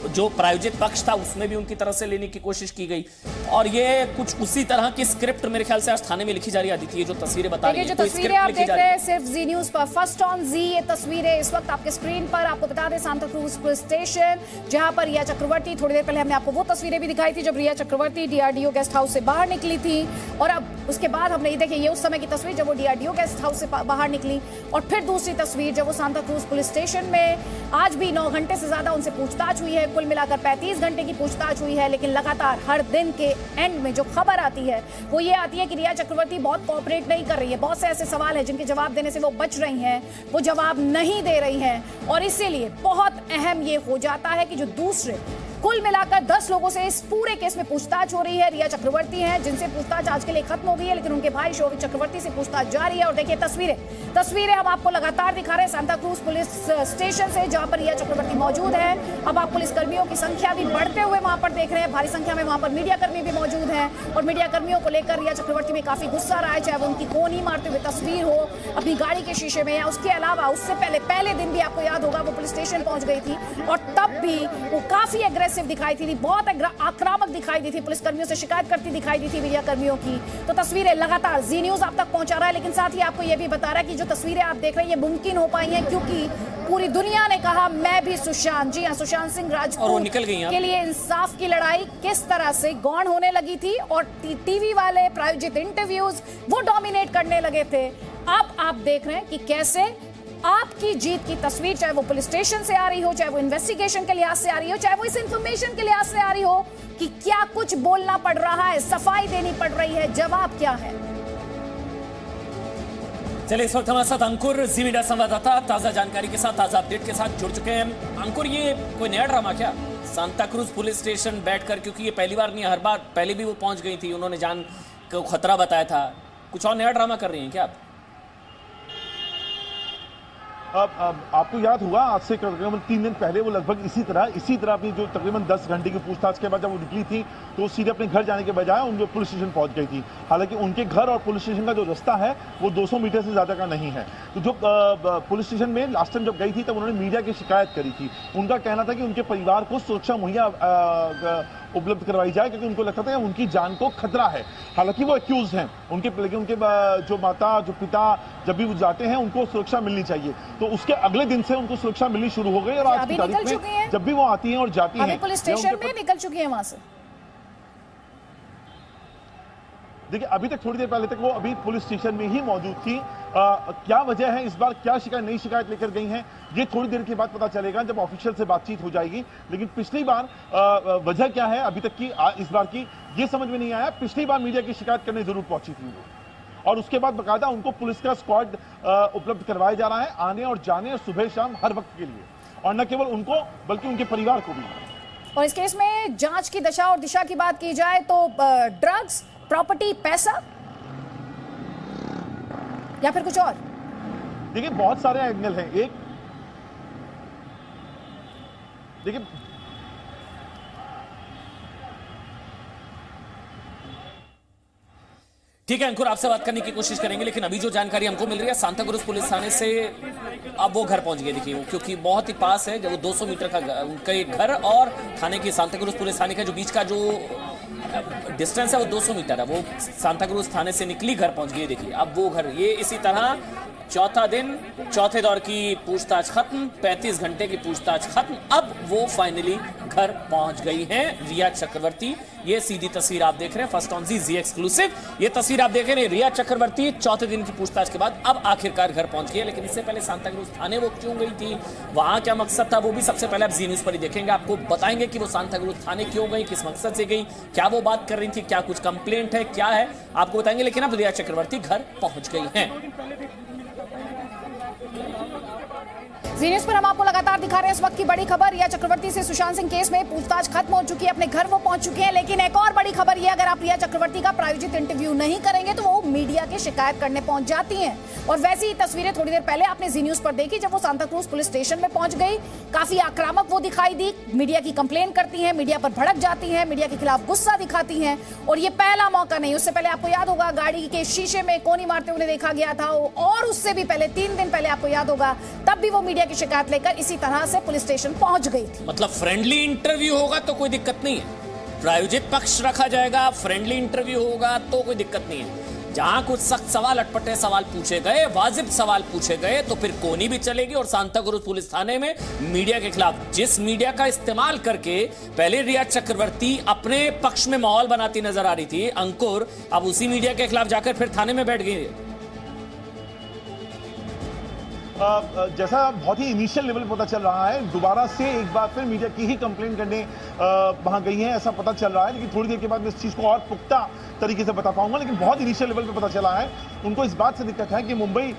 [SPEAKER 2] जो प्रायोजित पक्ष था उसमें भी उनकी तरफ से लेने की कोशिश की गई, और ये कुछ उसी तरह की स्क्रिप्ट मेरे ख्याल से आज थाने में लिखी जा रही थी। ये जो तस्वीरें बता रही हैं,
[SPEAKER 1] जो तस्वीरें आप देख रहे हैं सिर्फ जी न्यूज पर, फर्स्ट ऑन जी, ये तस्वीरें इस वक्त आपके स्क्रीन पर। आपको बता दें सांताक्रूज पुलिस स्टेशन, जहां पर रिया चक्रवर्ती, थोड़ी देर पहले हमने आपको वो तस्वीरें भी दिखाई थी जब रिया चक्रवर्ती डीआरडीओ गेस्ट हाउस से बाहर निकली थी, और अब उसके बाद हमने ये देखिए, ये उस समय की तस्वीर जब वो डीआरडीओ गेस्ट हाउस से बाहर निकली, और फिर दूसरी तस्वीर जब वो सांताक्रूज पुलिस स्टेशन में। आज भी 9 घंटे से ज्यादा उनसे पूछताछ हुई है, कुल मिलाकर 35 घंटे की पूछताछ हुई है, लेकिन लगातार हर दिन के एंड में जो खबर आती है वो ये आती है कि रिया चक्रवर्ती बहुत कोऑपरेट नहीं कर रही है। बहुत से ऐसे सवाल हैं जिनके जवाब देने से वो बच रही हैं, वो जवाब नहीं दे रही हैं, और इसीलिए बहुत अहम ये हो जाता है कि जो दूसरे कुल मिलाकर 10 लोगों से इस पूरे केस में पूछताछ हो रही है। रिया चक्रवर्ती हैं जिनसे पूछताछ आज के लिए खत्म हो गई है, लेकिन उनके भाई शोभित चक्रवर्ती से पूछताछ जारी है। और देखिए तस्वीरें हम आपको लगातार दिखा रहे हैं सांताक्रूज पुलिस स्टेशन से, जहां पर रिया चक्रवर्ती मौजूद है। अब आप पुलिस कर्मियों की संख्या भी बढ़ते हुए वहां पर देख रहे हैं, भारी संख्या में वहां पर मीडिया कर्मी भी मौजूद हैं, और मीडिया कर्मियों को लेकर रिया चक्रवर्ती में काफी गुस्सा रहा है, चाहे वो उनकी कोहनी मारते हुए तस्वीर हो अपनी गाड़ी के शीशे में, या उसके अलावा उससे पहले दिन भी आपको याद होगा वो पुलिस स्टेशन पहुंच गई थी, और तब भी वो काफी एग्रेसिव दिखाई थी, बहुत आक्रामक दिखाई दी थी, पुलिस कर्मियों से शिकायत करती दिखाई दी थी मीडिया कर्मियों की। तो तस्वीरें लगातार जी न्यूज आप तक पहुंचा रहा है, लेकिन साथ ही आपको यह भी बता रहा है कि जो तस्वीरें आप देख रहे हैं ये मुमकिन हो पाई हैं क्योंकि पूरी दुनिया ने कहा मैं भी सुशांत। जी हां, सुशांत सिंह राजपूत के लिए इंसाफ की लड़ाई किस तरह से गौण होने लगी थी, और टीवी वाले प्रायोजित इंटरव्यूज वो डोमिनेट करने लगे थे। अब आप देख रहे हैं कि कैसे आपकी जीत की तस्वीर, चाहे वो पुलिस स्टेशन से आ रही हो, चाहे वो इन्वेस्टिगेशन के लिहाज से आ रही हो, चाहे वो इस इंफॉर्मेशन के लिहाज से आ रही हो कि क्या कुछ बोलना पड़ रहा है, सफाई देनी पड़ रही है, जवाब क्या है।
[SPEAKER 2] चलिए, इस वक्त हमारे साथ अंकुर, जी मीडिया संवाददाता, ताजा जानकारी के साथ, ताजा अपडेट के साथ जुड़ चुके हैं। अंकुर, ये कोई नया ड्रामा क्या सांताक्रूज पुलिस स्टेशन बैठकर, क्योंकि ये पहली बार नहीं, हर बार पहले भी वो पहुंच गई थी, उन्होंने जान को खतरा बताया था, कुछ और नया ड्रामा कर रही हैं क्या आप?
[SPEAKER 3] अब आपको याद होगा आज से तकरीबन 3 दिन पहले वो लगभग इसी तरह अपनी जो तकरीबन 10 घंटे की पूछताछ के बाद जब वो निकली थी तो सीधे अपने घर जाने के बजाय उनके पुलिस स्टेशन पहुंच गई थी। हालांकि उनके घर और पुलिस स्टेशन का जो रास्ता है वो 200 मीटर से ज़्यादा का नहीं है। तो जो पुलिस स्टेशन में लास्ट टाइम जब गई थी तब उन्होंने मीडिया की शिकायत करी थी। उनका कहना था कि उनके परिवार को सुरक्षा मुहैया उपलब्ध करवाई जाए क्योंकि उनको लगता था कि उनकी जान को खतरा है। हालांकि वो एक्यूज हैं लेकिन उनके जो माता जो पिता जब भी वो जाते हैं उनको सुरक्षा मिलनी चाहिए, तो उसके अगले दिन से उनको सुरक्षा मिलनी शुरू हो गई और आज की तारीख में जब भी वो आती हैं और जाती हैं
[SPEAKER 1] पुलिस स्टेशन में निकल चुकी हैं वहां से।
[SPEAKER 3] देखिए, अभी तक थोड़ी देर पहले तक वो अभी पुलिस स्टेशन में ही मौजूद थी। क्या वजह है, इस बार क्या नई शिकायत लेकर गई हैं, ये थोड़ी देर के बाद पता चलेगा जब ऑफिशियल से बातचीत हो जाएगी। लेकिन पिछली बार वजह क्या है अभी तक की इस बार की ये समझ में नहीं आया। पिछली बार मीडिया की शिकायत करने जरूर पहुंची थी वो, और उसके बाद बकायदा उनको पुलिस का स्क्वाड उपलब्ध करवाया जा रहा है आने और जाने और सुबह शाम हर वक्त के लिए, और न केवल उनको बल्कि उनके परिवार को भी।
[SPEAKER 1] और इस केस में जांच की दशा और दिशा की बात की जाए तो ड्रग्स, प्रॉपर्टी, पैसा या फिर कुछ और?
[SPEAKER 3] देखिए, बहुत सारे एंगल हैं। देखिए
[SPEAKER 2] ठीक है अंकुर, आपसे बात करने की कोशिश करेंगे, लेकिन अभी जो जानकारी हमको मिल रही है सांताक्रूज पुलिस थाने से, अब वो घर पहुंच गए देखिए, क्योंकि बहुत ही पास है, जब वो 200 मीटर का उनका एक घर और थाने की सांताक्रूज पुलिस थाने का जो बीच का जो डिस्टेंस है वो 200 मीटर है। वो सांताक्रूज थाने से निकली, घर पहुंच गई देखिए। अब वो घर, ये इसी तरह चौथा दिन, चौथे दौर की पूछताछ खत्म, 35 घंटे की पूछताछ खत्म, अब वो फाइनली घर पहुंच गई हैं रिया चक्रवर्ती। ये सीधी तस्वीर आप देख रहे हैं, फर्स्ट ऑन जी एक्सक्लूसिव। ये तस्वीर आप देख रहे हैं, रिया चक्रवर्ती चौथे दिन की पूछताछ के बाद अब आखिरकार घर पहुंच गई है। लेकिन इससे पहले सांताक्रूज थाने वो क्यों गई थी, वहां क्या मकसद था, वो भी सबसे पहले आप जी न्यूज पर ही देखेंगे। आपको बताएंगे कि वो सांताक्रूज थाने क्यों गई, किस मकसद से गई, क्या वो बात कर रही थी, क्या कुछ कंप्लेंट है, क्या है, आपको बताएंगे। लेकिन अब रिया चक्रवर्ती घर पहुंच गई हैं।
[SPEAKER 1] जी न्यूज पर हम आपको लगातार दिखा रहे हैं इस वक्त की बड़ी खबर। रिया चक्रवर्ती से सुशांत सिंह केस में पूछताछ खत्म हो चुकी है, अपने घर वो पहुंच चुके हैं। लेकिन एक और बड़ी खबर ये, अगर आप रिया चक्रवर्ती का प्रायोजित इंटरव्यू नहीं करेंगे तो वो मीडिया की शिकायत करने पहुंच जाती हैं। और वैसी ही तस्वीरें थोड़ी देर पहले आपने जी न्यूज पर देखी, जब वो सांताक्रूज पुलिस स्टेशन में पहुंच गई। काफी आक्रामक वो दिखाई दी, मीडिया की कंप्लेन करती हैं, मीडिया पर भड़क जाती हैं, मीडिया के खिलाफ गुस्सा दिखाती हैं। और ये पहला मौका नहीं, उससे पहले आपको याद होगा गाड़ी के शीशे में कोनी मारते हुए देखा गया था, और उससे भी पहले 3 दिन पहले आपको याद होगा, तब भी वो मीडिया की शिकायत लेकर इसी तरह से पुलिस स्टेशन पहुंच गई थी।
[SPEAKER 2] मतलब फ्रेंडली इंटरव्यू होगा तो कोई दिक्कत नहीं है, प्रायोजित पक्ष रखा जाएगा, फ्रेंडली इंटरव्यू होगा तो कोई दिक्कत नहीं है। जहां कुछ सख्त सवाल, अटपटे सवाल पूछे गए, वाजिब सवाल पूछे गए, तो फिर कोनी भी चलेगी। और सांताक्रूज पुलिस थाने में मीडिया के खिलाफ, जिस मीडिया का इस्तेमाल करके पहले रिया चक्रवर्ती अपने पक्ष में माहौल बनाती नजर आ रही थी अंकुर, अब उसी मीडिया के खिलाफ जाकर फिर थाने में बैठ गई।
[SPEAKER 3] जैसा बहुत ही इनिशियल लेवल पता चल रहा है, दोबारा से एक बार फिर मीडिया की ही कंप्लेंट करने वहां गई हैं, ऐसा पता चल रहा है। लेकिन थोड़ी देर के बाद मैं इस चीज़ को और पुख्ता तरीके से बता पाऊंगा। लेकिन बहुत इनिशियल लेवल पे पता चला है, उनको इस बात से दिक्कत है कि मुंबई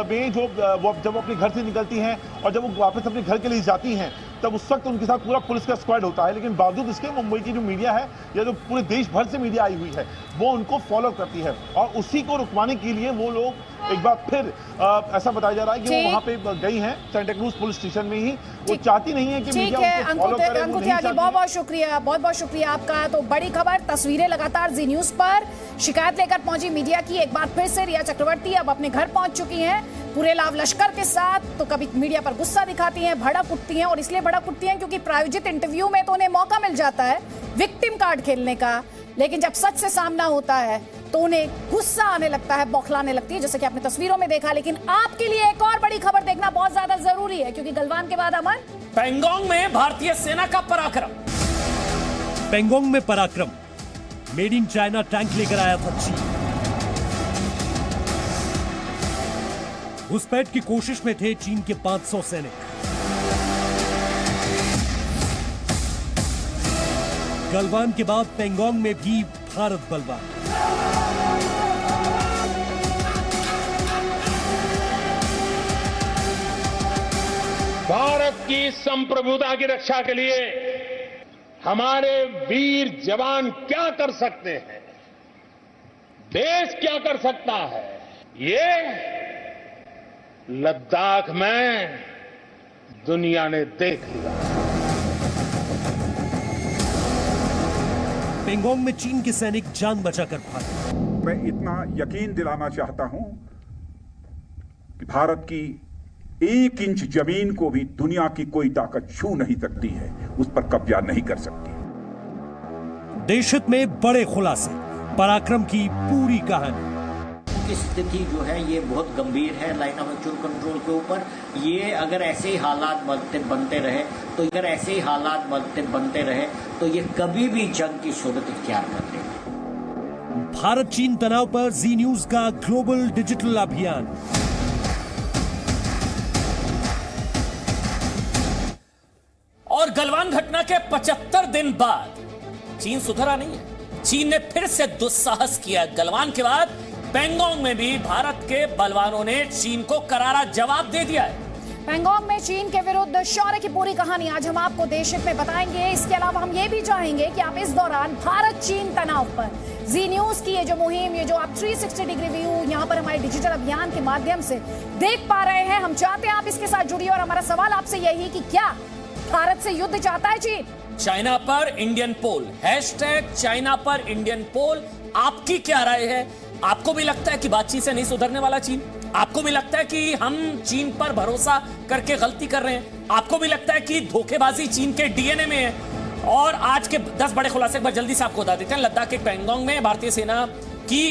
[SPEAKER 3] में जब वो अपने घर से निकलती हैं और जब वो वापस अपने घर के लिए जाती हैं, तब उस वक्त उनके साथ पूरा पुलिस का स्क्वाड होता है। लेकिन बावजूद इसके मुंबई की जो मीडिया है, या जो पूरे देश भर से मीडिया आई हुई है, वो उनको फॉलो करती है। और उसी को रुकवाने के लिए वो लोग एक बार फिर ऐसा बताया जा रहा है कि वो वहां पे गई हैं सांताक्रूज पुलिस स्टेशन में ही। वो चाहती नहीं है कि मीडिया उनको फॉलो करे।
[SPEAKER 1] बहुत बहुत शुक्रिया आपका। तो बड़ी खबर, तस्वीरें लगातार जी न्यूज पर, शिकायत लेकर पहुंची मीडिया की। एक बार फिर से रिया चक्रवर्ती अब अपने घर पहुंच चुकी हैं पूरे लाव लश्कर के साथ। तो कभी मीडिया पर गुस्सा दिखाती हैं, भड़क उठती हैं, और इसलिए भड़क उठती हैं क्योंकि प्रायोजित इंटरव्यू में तो उन्हें मौका मिल जाता है विक्टिम कार्ड खेलने का, लेकिन जब सच से सामना होता है तो उन्हें गुस्सा आने लगता है, बौखलाने लगती है, जैसे कि आपने तस्वीरों में देखा। लेकिन आपके लिए एक और बड़ी खबर देखना बहुत ज्यादा जरूरी है, क्योंकि गलवान के बाद अमन,
[SPEAKER 2] पेंगोंग में भारतीय सेना का पराक्रम।
[SPEAKER 4] पेंगोंग में पराक्रम, मेड इन चाइना टैंक लेकर आया था चीन। घुसपैठ की कोशिश में थे चीन के 500 सैनिक। गलवान के बाद पेंगोंग में भी भारत बलवान।
[SPEAKER 5] भारत की संप्रभुता की रक्षा के लिए हमारे वीर जवान क्या कर सकते हैं, देश क्या कर सकता है, ये लद्दाख में दुनिया ने देख लिया।
[SPEAKER 4] पेंगोंग में चीन के सैनिक जान बचाकर भागे।
[SPEAKER 6] मैं इतना यकीन दिलाना चाहता हूं कि भारत की 1 इंच जमीन को भी दुनिया की कोई ताकत छू नहीं सकती है, उस पर कब्जा नहीं कर सकती।
[SPEAKER 4] देश हित में बड़े खुलासे, पराक्रम की पूरी कहानी।
[SPEAKER 7] की स्थिति जो है ये बहुत गंभीर है लाइन ऑफ एक्चुअल कंट्रोल के ऊपर। ये अगर ऐसे ही हालात बनते रहे तो ये कभी भी जंग की सूरत इख्तियार कर लेगा।
[SPEAKER 4] भारत चीन तनाव पर जी न्यूज का ग्लोबल डिजिटल अभियान।
[SPEAKER 2] और गलवान घटना के 75 दिन बाद चीन सुधरा नहीं है, चीन ने फिर से दुस्साहस किया। गलवान के बाद पेंगोंग में भी भारत के बलवानों ने चीन को करारा जवाब दे दिया है।
[SPEAKER 1] पेंगोंग में चीन के विरुद्ध शौर्य की पूरी कहानी आज हम आपको देश हित में बताएंगे। इसके अलावा हम ये भी चाहेंगे कि आप इस दौरान भारत चीन तनाव पर जी न्यूज की ये जो मुहिम, ये जो आप 360 डिग्री व्यू यहाँ पर हमारे डिजिटल अभियान के माध्यम से देख पा रहे हैं, हम चाहते हैं आप इसके साथ जुड़िए। और हमारा सवाल आपसे यही कि क्या भारत से युद्ध चाहता है चीन?
[SPEAKER 2] चाइना पर इंडियन पोल, हैशटैग चाइना पर इंडियन पोल। आपकी क्या राय है? आपको भी लगता है कि बातचीत से नहीं सुधरने वाला चीन? आपको भी लगता है कि हम चीन पर भरोसा करके गलती कर रहे हैं? आपको भी लगता है कि धोखेबाजी चीन के डीएनए में है? और आज के 10 बड़े खुलासे एक बार जल्दी से आपको बता देते हैं। लद्दाख के पैंगोंग में भारतीय सेना की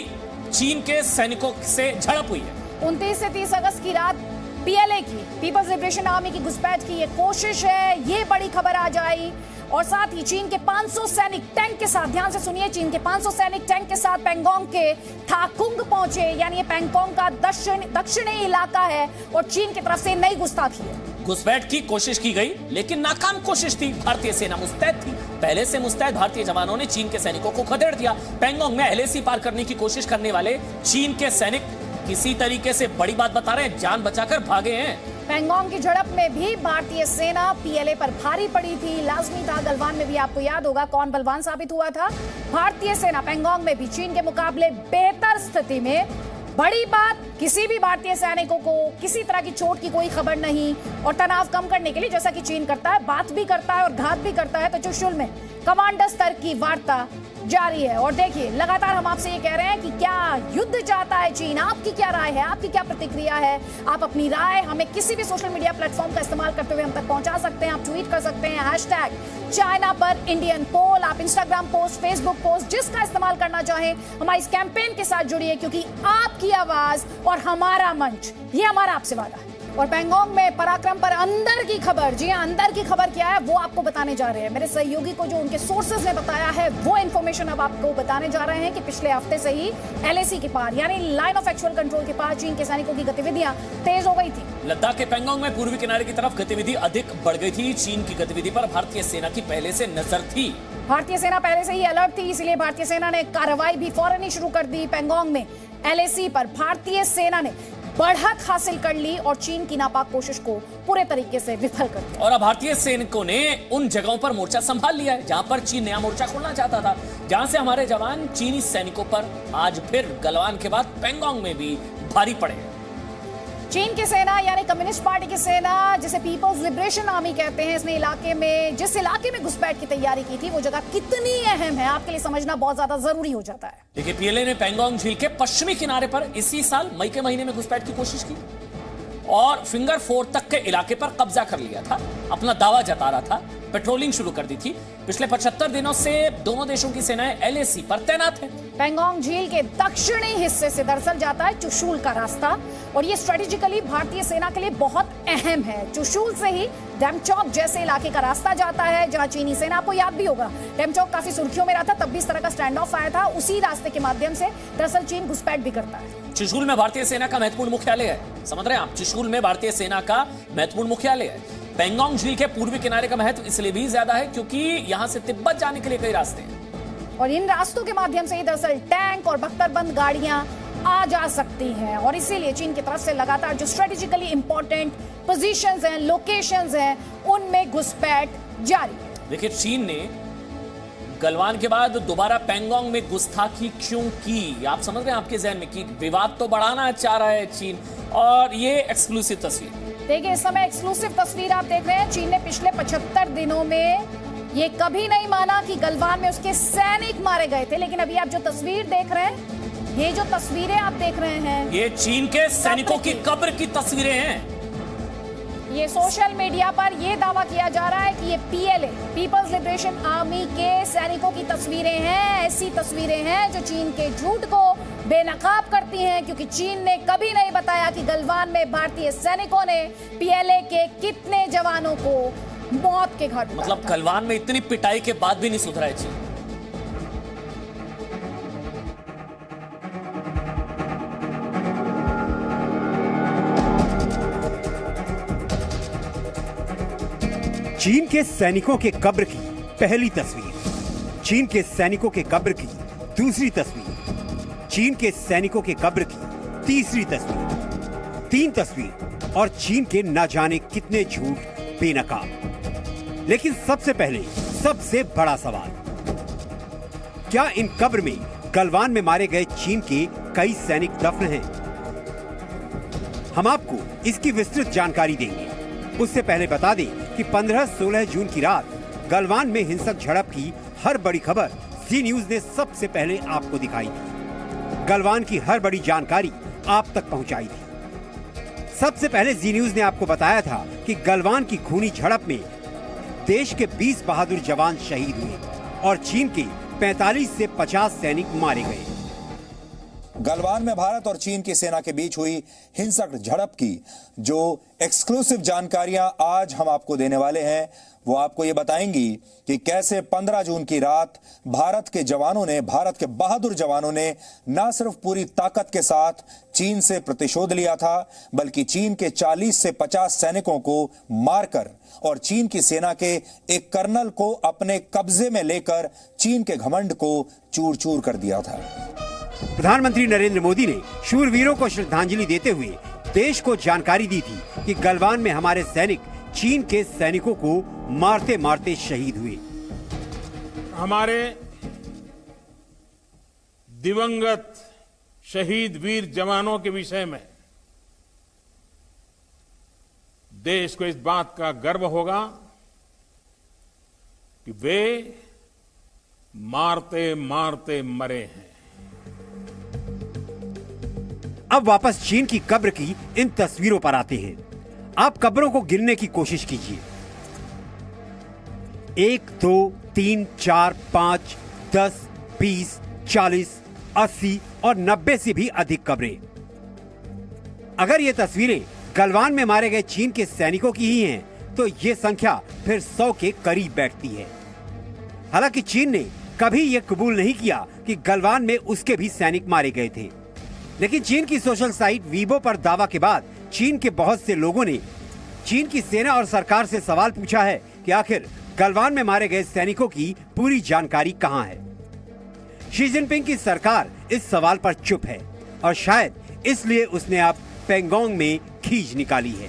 [SPEAKER 2] चीन के सैनिकों से झड़प हुई है।
[SPEAKER 1] 29 से 30 अगस्त की रात पीएलए की, पीपल्स लिबरेशन आर्मी की घुसपैठ की ये कोशिश है, ये बड़ी खबर आज आई। और साथ ही चीन के 500 सैनिक टैंक के साथ, ध्यान से सुनिए, चीन के 500 सैनिक टैंक के साथ पैंगोंग के थाकुंग पहुंचे, यानी ये पैंगोंग का दक्षिणी इलाका है और चीन की तरफ से नई गुस्ताखी है।
[SPEAKER 2] घुसपैठ की कोशिश की गई लेकिन नाकाम कोशिश थी। भारतीय सेना मुस्तैद थी। पहले से मुस्तैद भारतीय जवानों ने चीन के सैनिकों को खदेड़ दिया। पैंगोंग में एलएसी पार करने की कोशिश करने वाले चीन के सैनिक किसी तरीके से, बड़ी बात बता रहे हैं, जान बचाकर भागे हैं।
[SPEAKER 1] पैंगोंग की झड़प में भी भारतीय सेना पीएलए पर भारी पड़ी थी। लाजमी था, गलवान में भी आपको याद होगा कौन बलवान साबित हुआ था। भारतीय सेना पैंगोंग में भी चीन के मुकाबले बेहतर स्थिति में। बड़ी बात, किसी भी भारतीय सैनिकों को किसी तरह की चोट की कोई खबर नहीं। और तनाव कम करने के लिए, जैसा कि चीन करता है, बात भी करता है और घात भी करता है, तो चुशुल में कमांडर स्तर की वार्ता जारी है। और देखिए, लगातार हम आपसे ये कह रहे हैं कि क्या युद्ध चाहता है चीन? आपकी क्या राय है? आपकी क्या प्रतिक्रिया है? आप अपनी राय हमें किसी भी सोशल मीडिया प्लेटफॉर्म का इस्तेमाल करते हुए हम तक पहुंचा सकते हैं। आप ट्वीट कर सकते हैं हैशटैग चाइना पर इंडियन पोल। आप इंस्टाग्राम पोस्ट, फेसबुक पोस्ट, जिसका इस्तेमाल करना चाहें, हमारे इस कैंपेन के साथ जुड़िए, क्योंकि आपकी आवाज और हमारा मंच, ये हमारा आपसे वादा है। और पैंगोंग में पराक्रम पर अंदर की खबर, जी हाँ, अंदर की खबर क्या है वो आपको बताने जा रहे हैं। मेरे सहयोगी को जो उनके सोर्सेज ने बताया है वो इन्फॉर्मेशन अब आपको बताने जा रहे हैं कि पिछले हफ्ते से ही एलएसी के पार, यानी लाइन ऑफ एक्चुअल कंट्रोल के पार, चीन के सैनिकों की गतिविधियां तेज हो गई थी।
[SPEAKER 2] लद्दाख के पैंगोंग में पूर्वी किनारे की तरफ गतिविधि अधिक बढ़ गई थी। चीन की गतिविधि पर भारतीय सेना की पहले से नजर थी।
[SPEAKER 1] भारतीय सेना पहले से ही अलर्ट थी, इसलिए भारतीय सेना ने कार्रवाई भी फौरन ही शुरू कर दी। पैंगोंग में एलएसी पर भारतीय सेना ने बढ़त हासिल कर ली और चीन की नापाक कोशिश को पूरे तरीके से विफल कर दिया।
[SPEAKER 2] और अब भारतीय सैनिकों ने उन जगहों पर मोर्चा संभाल लिया है जहां पर चीन नया मोर्चा खोलना चाहता था, जहां से हमारे जवान चीनी सैनिकों पर आज फिर गलवान के बाद पैंगोंग में भी भारी पड़े।
[SPEAKER 1] चीन की सेना यानी कम्युनिस्ट पार्टी की सेना, जिसे पीपल्स लिबरेशन आर्मी कहते हैं, इसने इलाके में, जिस इलाके में घुसपैठ की तैयारी की थी, वो जगह कितनी अहम है आपके लिए समझना बहुत ज्यादा जरूरी हो जाता है।
[SPEAKER 2] देखिए, पीएलए ने पैंगोंग झील के पश्चिमी किनारे पर इसी साल मई के महीने में घुसपैठ की कोशिश की और फिंगर 4 तक के इलाके पर कब्जा कर लिया था। अपना दावा जता रहा था, पेट्रोलिंग शुरू कर दी थी। पिछले 75 दिनों से दोनों देशों की सेनाएं एलएसी पर तैनात हैं।
[SPEAKER 1] पैंगोंग झील के दक्षिणी हिस्से से दरअसल जाता है चुशुल का रास्ता और ये स्ट्रेटेजिकली भारतीय सेना के लिए बहुत अहम है। चुशुल से ही डेमचौक जैसे इलाके का रास्ता जाता है, जहां चीनी सेना, आपको याद भी होगा, डेमचौक काफी सुर्खियों में रहा था, तब भी इस तरह का स्टैंड ऑफ आया था। उसी रास्ते के माध्यम से दरअसल चीन घुसपैठ भी करता है।
[SPEAKER 2] चुशुल में भारतीय सेना का महत्वपूर्ण मुख्यालय है, समझ रहे हैं आप? चुशुल में भारतीय सेना का महत्वपूर्ण मुख्यालय है। पैंगोंग झील के पूर्वी किनारे का महत्व इसलिए भी ज्यादा है क्योंकि यहां से तिब्बत जाने के लिए कई रास्ते हैं
[SPEAKER 1] और इन रास्तों के माध्यम से ही दरअसल टैंक और बख्तरबंद गाड़ियां आ जा सकती हैं और इसीलिए चीन की तरफ से लगातार जो स्ट्रेटेजिकली इंपॉर्टेंट पोजीशंस हैं, लोकेशंस हैं, उनमें घुसपैठ जारी है।
[SPEAKER 2] देखिए, चीन ने गलवान के बाद दोबारा पैंगोंग में गुस्ताखी क्यों की? आप समझ रहे हैं आपके जहन में कि विवाद तो बढ़ाना चाह रहा है चीन। और ये एक्सक्लूसिव तस्वीर
[SPEAKER 1] देखिए, इस समय एक्सक्लूसिव तस्वीर आप देख रहे हैं। चीन ने पिछले 75 दिनों में ये कभी नहीं माना कि गलवान में उसके सैनिक मारे गए थे, लेकिन अभी आप जो तस्वीर देख रहे हैं, ये जो तस्वीरें आप देख रहे हैं,
[SPEAKER 2] ये चीन के सैनिकों की कब्र की तस्वीरें हैं।
[SPEAKER 1] ये सोशल मीडिया पर ये दावा किया जा रहा है कि ये पीएलए, पीपल्स लिबरेशन आर्मी के सैनिकों की तस्वीरें हैं। ऐसी तस्वीरें हैं जो चीन के झूठ को बेनकाब करती हैं, क्योंकि चीन ने कभी नहीं बताया कि गलवान में भारतीय सैनिकों ने पीएलए के कितने जवानों को मौत के घाट उतारा।
[SPEAKER 2] मतलब गलवान में इतनी पिटाई के बाद भी नहीं सुधरा है चीन।
[SPEAKER 8] चीन के सैनिकों के कब्र की पहली तस्वीर, चीन के सैनिकों के कब्र की दूसरी तस्वीर, चीन के सैनिकों के कब्र की तीसरी तस्वीर, 3 तस्वीर और चीन के न जाने कितने झूठ बेनकाब। लेकिन सबसे पहले सबसे बड़ा सवाल, क्या इन कब्र में गलवान में मारे गए चीन के कई सैनिक दफन हैं? हम आपको इसकी विस्तृत जानकारी देंगे। उससे पहले बता दें कि 15-16 जून की रात गलवान में हिंसक झड़प की हर बड़ी खबर जी न्यूज ने सबसे पहले आपको दिखाई थी। गलवान की हर बड़ी जानकारी आप तक पहुंचाई थी। सबसे पहले जी न्यूज ने आपको बताया था कि गलवान की खूनी झड़प में देश के 20 बहादुर जवान शहीद हुए और चीन के 45 से 50 सैनिक मारे गए।
[SPEAKER 9] गलवान में भारत और चीन की सेना के बीच हुई हिंसक झड़प की जो एक्सक्लूसिव जानकारियां आज हम आपको देने वाले हैं, वो आपको ये बताएंगी कि कैसे 15 जून की रात भारत के बहादुर जवानों ने न सिर्फ पूरी ताकत के साथ चीन से प्रतिशोध लिया था, बल्कि चीन के 40 से 50 सैनिकों को मारकर और चीन की सेना के एक कर्नल को अपने कब्जे में लेकर चीन के घमंड को चूर चूर कर दिया था।
[SPEAKER 8] प्रधानमंत्री नरेंद्र मोदी ने शूरवीरों को श्रद्धांजलि देते हुए देश को जानकारी दी थी कि गलवान में हमारे सैनिक चीन के सैनिकों को मारते मारते शहीद हुए।
[SPEAKER 5] हमारे दिवंगत शहीद वीर जवानों के विषय में देश को इस बात का गर्व होगा कि वे मारते मारते मरे हैं।
[SPEAKER 8] अब वापस चीन की कब्र की इन तस्वीरों पर आते हैं। आप कब्रों को गिनने की कोशिश कीजिए। 1, 2, 3, 4, 5, 10, 20, 40, 80 और 90 से भी अधिक कब्रें। अगर ये तस्वीरें गलवान में मारे गए चीन के सैनिकों की ही हैं, तो ये संख्या फिर 100 के करीब बैठती है। हालांकि चीन ने कभी ये कबूल नहीं किया कि गलवान में उसके भी सैनिक मारे गए थे, लेकिन चीन की सोशल साइट वीबो पर दावा के बाद चीन के बहुत से लोगों ने चीन की सेना और सरकार से सवाल पूछा है कि आखिर गलवान में मारे गए सैनिकों की पूरी जानकारी कहां है। शी जिनपिंग की सरकार इस सवाल पर चुप है और शायद इसलिए उसने अब पेंगोंग में खींच निकाली है।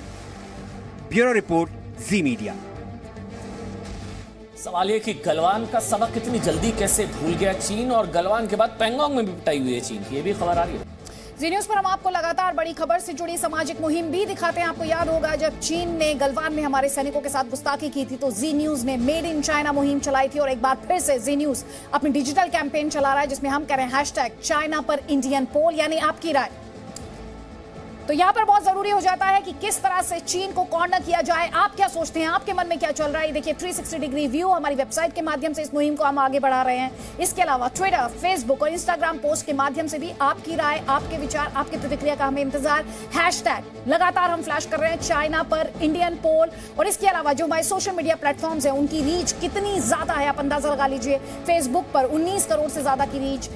[SPEAKER 8] ब्यूरो रिपोर्ट, जी मीडिया।
[SPEAKER 2] सवाल ये कि गलवान का सबक कितनी जल्दी कैसे भूल गया चीन, और गलवान के बाद पेंगोंग में भी पिटाई हुई है चीन की, ये भी खबर आ रही है।
[SPEAKER 1] जी न्यूज पर हम आपको लगातार बड़ी खबर से जुड़ी सामाजिक मुहिम भी दिखाते हैं। आपको याद होगा जब चीन ने गलवान में हमारे सैनिकों के साथ गुस्ताखी की थी तो जी न्यूज ने मेड इन चाइना मुहिम चलाई थी, और एक बार फिर से जी न्यूज अपनी डिजिटल कैंपेन चला रहा है जिसमें हम कह रहे हैं #चाइना पर इंडियन पोल, यानी आपकी राय। तो यहाँ पर बहुत जरूरी हो जाता है कि किस तरह से चीन को कॉर्नर किया जाए। आप क्या सोचते हैं, आपके मन में क्या चल रहा है? देखिए 360 डिग्री व्यू हमारी वेबसाइट के माध्यम से इस मुहिम को हम आगे बढ़ा रहे हैं। इसके अलावा ट्विटर, फेसबुक और इंस्टाग्राम पोस्ट के माध्यम से भी आपकी राय, आपके विचार, आपकी प्रतिक्रिया का हमें इंतजार। # लगातार हम फ्लैश कर रहे हैं चाइना पर इंडियन पोल। और इसके अलावा जो हमारे सोशल मीडिया प्लेटफॉर्म्स हैं उनकी रीच कितनी ज्यादा है आप अंदाजा लगा लीजिए। फेसबुक पर 19 करोड़ से ज्यादा की रीच,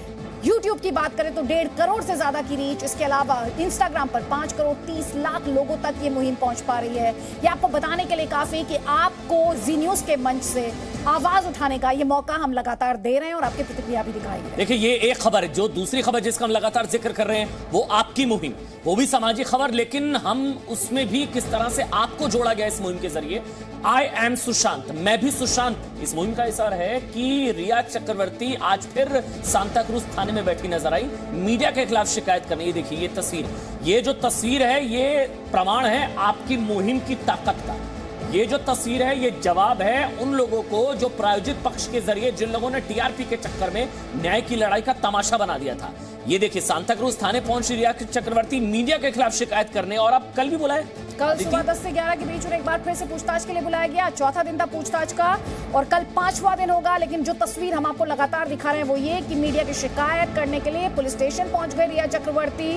[SPEAKER 1] यूट्यूब की बात करें तो 1.5 करोड़ से ज्यादा की रीच, इसके अलावा इंस्टाग्राम पर 5 करोड़ 30 लाख लोगों तक ये मुहिम पहुंच पा रही है। ये आपको बताने के लिए काफी कि आपको जी न्यूज के मंच से आवाज उठाने का ये मौका हम लगातार दे रहे हैं और आपकी प्रतिक्रिया भी दिखाएंगे।
[SPEAKER 2] देखिए ये एक खबर है, जो दूसरी खबर जिसका हम लगातार जिक्र कर रहे हैं वो आपकी मुहिम, वो भी सामाजिक खबर, लेकिन हम उसमें भी किस तरह से आपको जोड़ा गया इस मुहिम के जरिए। आई एम सुशांत, मैं भी सुशांत, इस मुहिम का असर है कि रिया चक्रवर्ती आज फिर सांता क्रूज थाने में बैठी नजर आई मीडिया के खिलाफ शिकायत करने। ये देखिए ये तस्वीर, ये जो तस्वीर है ये प्रमाण है आपकी मुहिम की ताकत का। ये जो तस्वीर है ये जवाब है उन लोगों को जो प्रायोजित पक्ष के जरिए, जिन लोगों ने टीआरपी के चक्कर में न्याय की लड़ाई का तमाशा बना दिया था। ये देखिए सांता क्रूज थाने पहुंची रिया चक्रवर्ती मीडिया के खिलाफ शिकायत करने, और अब कल भी बुलाए,
[SPEAKER 1] कल सुबह 10 से 11 के बीच और एक बार फिर से पूछताछ के लिए बुलाया गया। चौथा दिन था पूछताछ का और कल 5वां दिन होगा। लेकिन जो तस्वीर हम आपको लगातार दिखा रहे हैं वो ये कि मीडिया की शिकायत करने के लिए पुलिस स्टेशन पहुंच गए रिया चक्रवर्ती।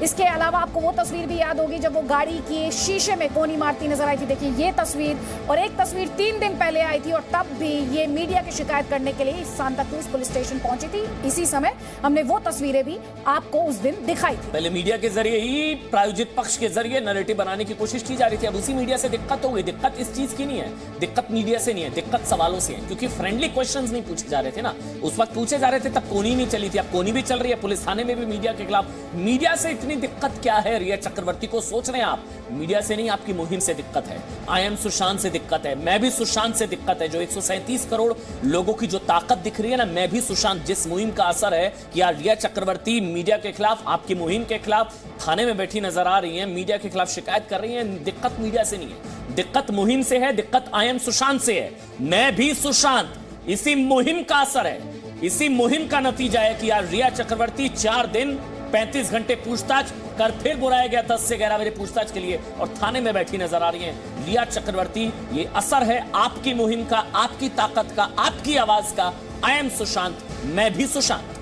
[SPEAKER 1] इसके अलावा आपको वो तस्वीर भी याद होगी जब वो गाड़ी के शीशे में कोनी मारती नजर आई थी। देखिए ये तस्वीर, और एक तस्वीर 3 दिन पहले आई थी और तब भी ये मीडिया की शिकायत करने के लिए सांता क्रूज पुलिस स्टेशन पहुंची थी। इसी समय हमने वो तस्वीरें भी आपको उस दिन दिखाई थी।
[SPEAKER 2] पहले मीडिया के जरिए ही, प्रायोजित पक्ष के जरिए नैरेटिव बनाने की कोशिश की जा रही थी। अब उसी मीडिया से दिक्कत हो गई। दिक्कत इस चीज की नहीं है, दिक्कत मीडिया से नहीं है, दिक्कत सवालों से है, क्योंकि फ्रेंडली क्वेश्चंस नहीं पूछे जा रहे थे ना। उस वक्त पूछे जा रहे थे तब कोनी नहीं चली थी, अब कोनी भी चल रही है। पुलिस थाने में भी मीडिया के खिलाफ। मीडिया से इतनी दिक्कत क्या है रिया चक्रवर्ती को, सोच रहे हैं आप? मीडिया से नहीं, आपकी मुहिम से दिक्कत है। आई एम सुशांत से दिक्कत है, मैं भी सुशांत से दिक्कत है। जो 137 करोड़ लोगों की जो ताकत दिख रही है ना, मैं भी सुशांत, जिस मुहिम का असर है कि यार रिया चक्रवर्ती मीडिया के खिलाफ, आपकी मुहिम के खिलाफ थाने में बैठी नजर आ रही है, मीडिया के खिलाफ शिकायत कर रही है। दिक्कत मीडिया से नहीं है, दिक्कत मुहिम से है, दिक्कत आई एम सुशांत से है। मैं भी सुशांत, इसी मुहिम का असर है, इसी मुहिम का नतीजा है कि आज रिया चक्रवर्ती 4 दिन 35 घंटे पूछताछ कर फिर बुलाया गया 10 से 11 बजे पूछताछ के लिए और थाने में बैठी नजर आ रही हैं रिया चक्रवर्ती। ये असर है आपकी मुहिम का, आपकी ताकत का, आपकी आवाज का। आई एम सुशांत, मैं भी सुशांत।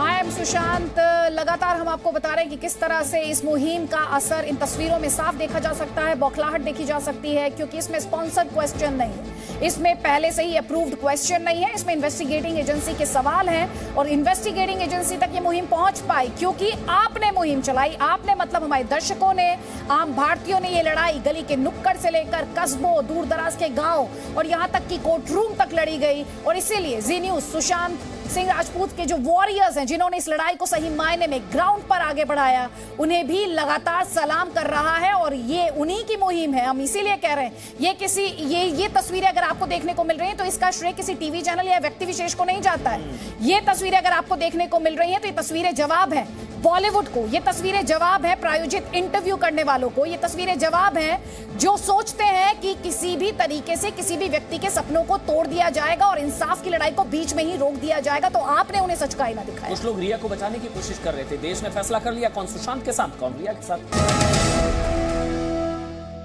[SPEAKER 1] आई एम सुशांत, लगातार हम आपको बता रहे हैं कि किस तरह से इस मुहिम का असर इन तस्वीरों में साफ देखा जा सकता है, बौखलाहट देखी जा सकती है, क्योंकि इसमें स्पॉन्सर्ड क्वेश्चन नहीं है, इसमें पहले से ही अप्रूव्ड क्वेश्चन नहीं है, इसमें इन्वेस्टिगेटिंग एजेंसी के सवाल हैं और इन्वेस्टिगेटिंग एजेंसी तक ये मुहिम पहुंच पाई क्योंकि आपने मुहिम चलाई। आपने मतलब हमारे दर्शकों ने, आम भारतीयों ने ये लड़ाई गली के नुक्कड़ से लेकर कस्बों, दूर दराज के गांव और यहां तक कि कोर्ट रूम तक लड़ी गई। और इसीलिए जी न्यूज सुशांत सिंह राजपूत के जो वॉरियर्स हैं, जिन्होंने इस लड़ाई को सही मायने में ग्राउंड पर आगे बढ़ाया, उन्हें भी लगातार सलाम कर रहा है और ये उन्हीं की मुहिम है। हम इसीलिए कह रहे हैं ये तस्वीरें अगर आपको देखने को मिल रही हैं तो इसका श्रेय किसी टीवी चैनल या व्यक्ति विशेष को नहीं जाता है। ये तस्वीरें अगर आपको देखने को मिल रही हैं तो ये तस्वीरें जवाब है बॉलीवुड को, ये तस्वीरें जवाब है प्रायोजित इंटरव्यू करने वालों को, ये तस्वीरें जवाब है जो सोचते हैं कि किसी भी तरीके से किसी भी व्यक्ति के सपनों को तोड़ दिया जाएगा और इंसाफ की लड़ाई को बीच में ही रोक दिया जाएगा। तो आपने उन्हें सच का आईना दिखाया।
[SPEAKER 2] कुछ लोग रिया को बचाने की कोशिश कर रहे थे। देश ने फैसला कर लिया कौन सुशांत के साथ, कौन रिया के साथ।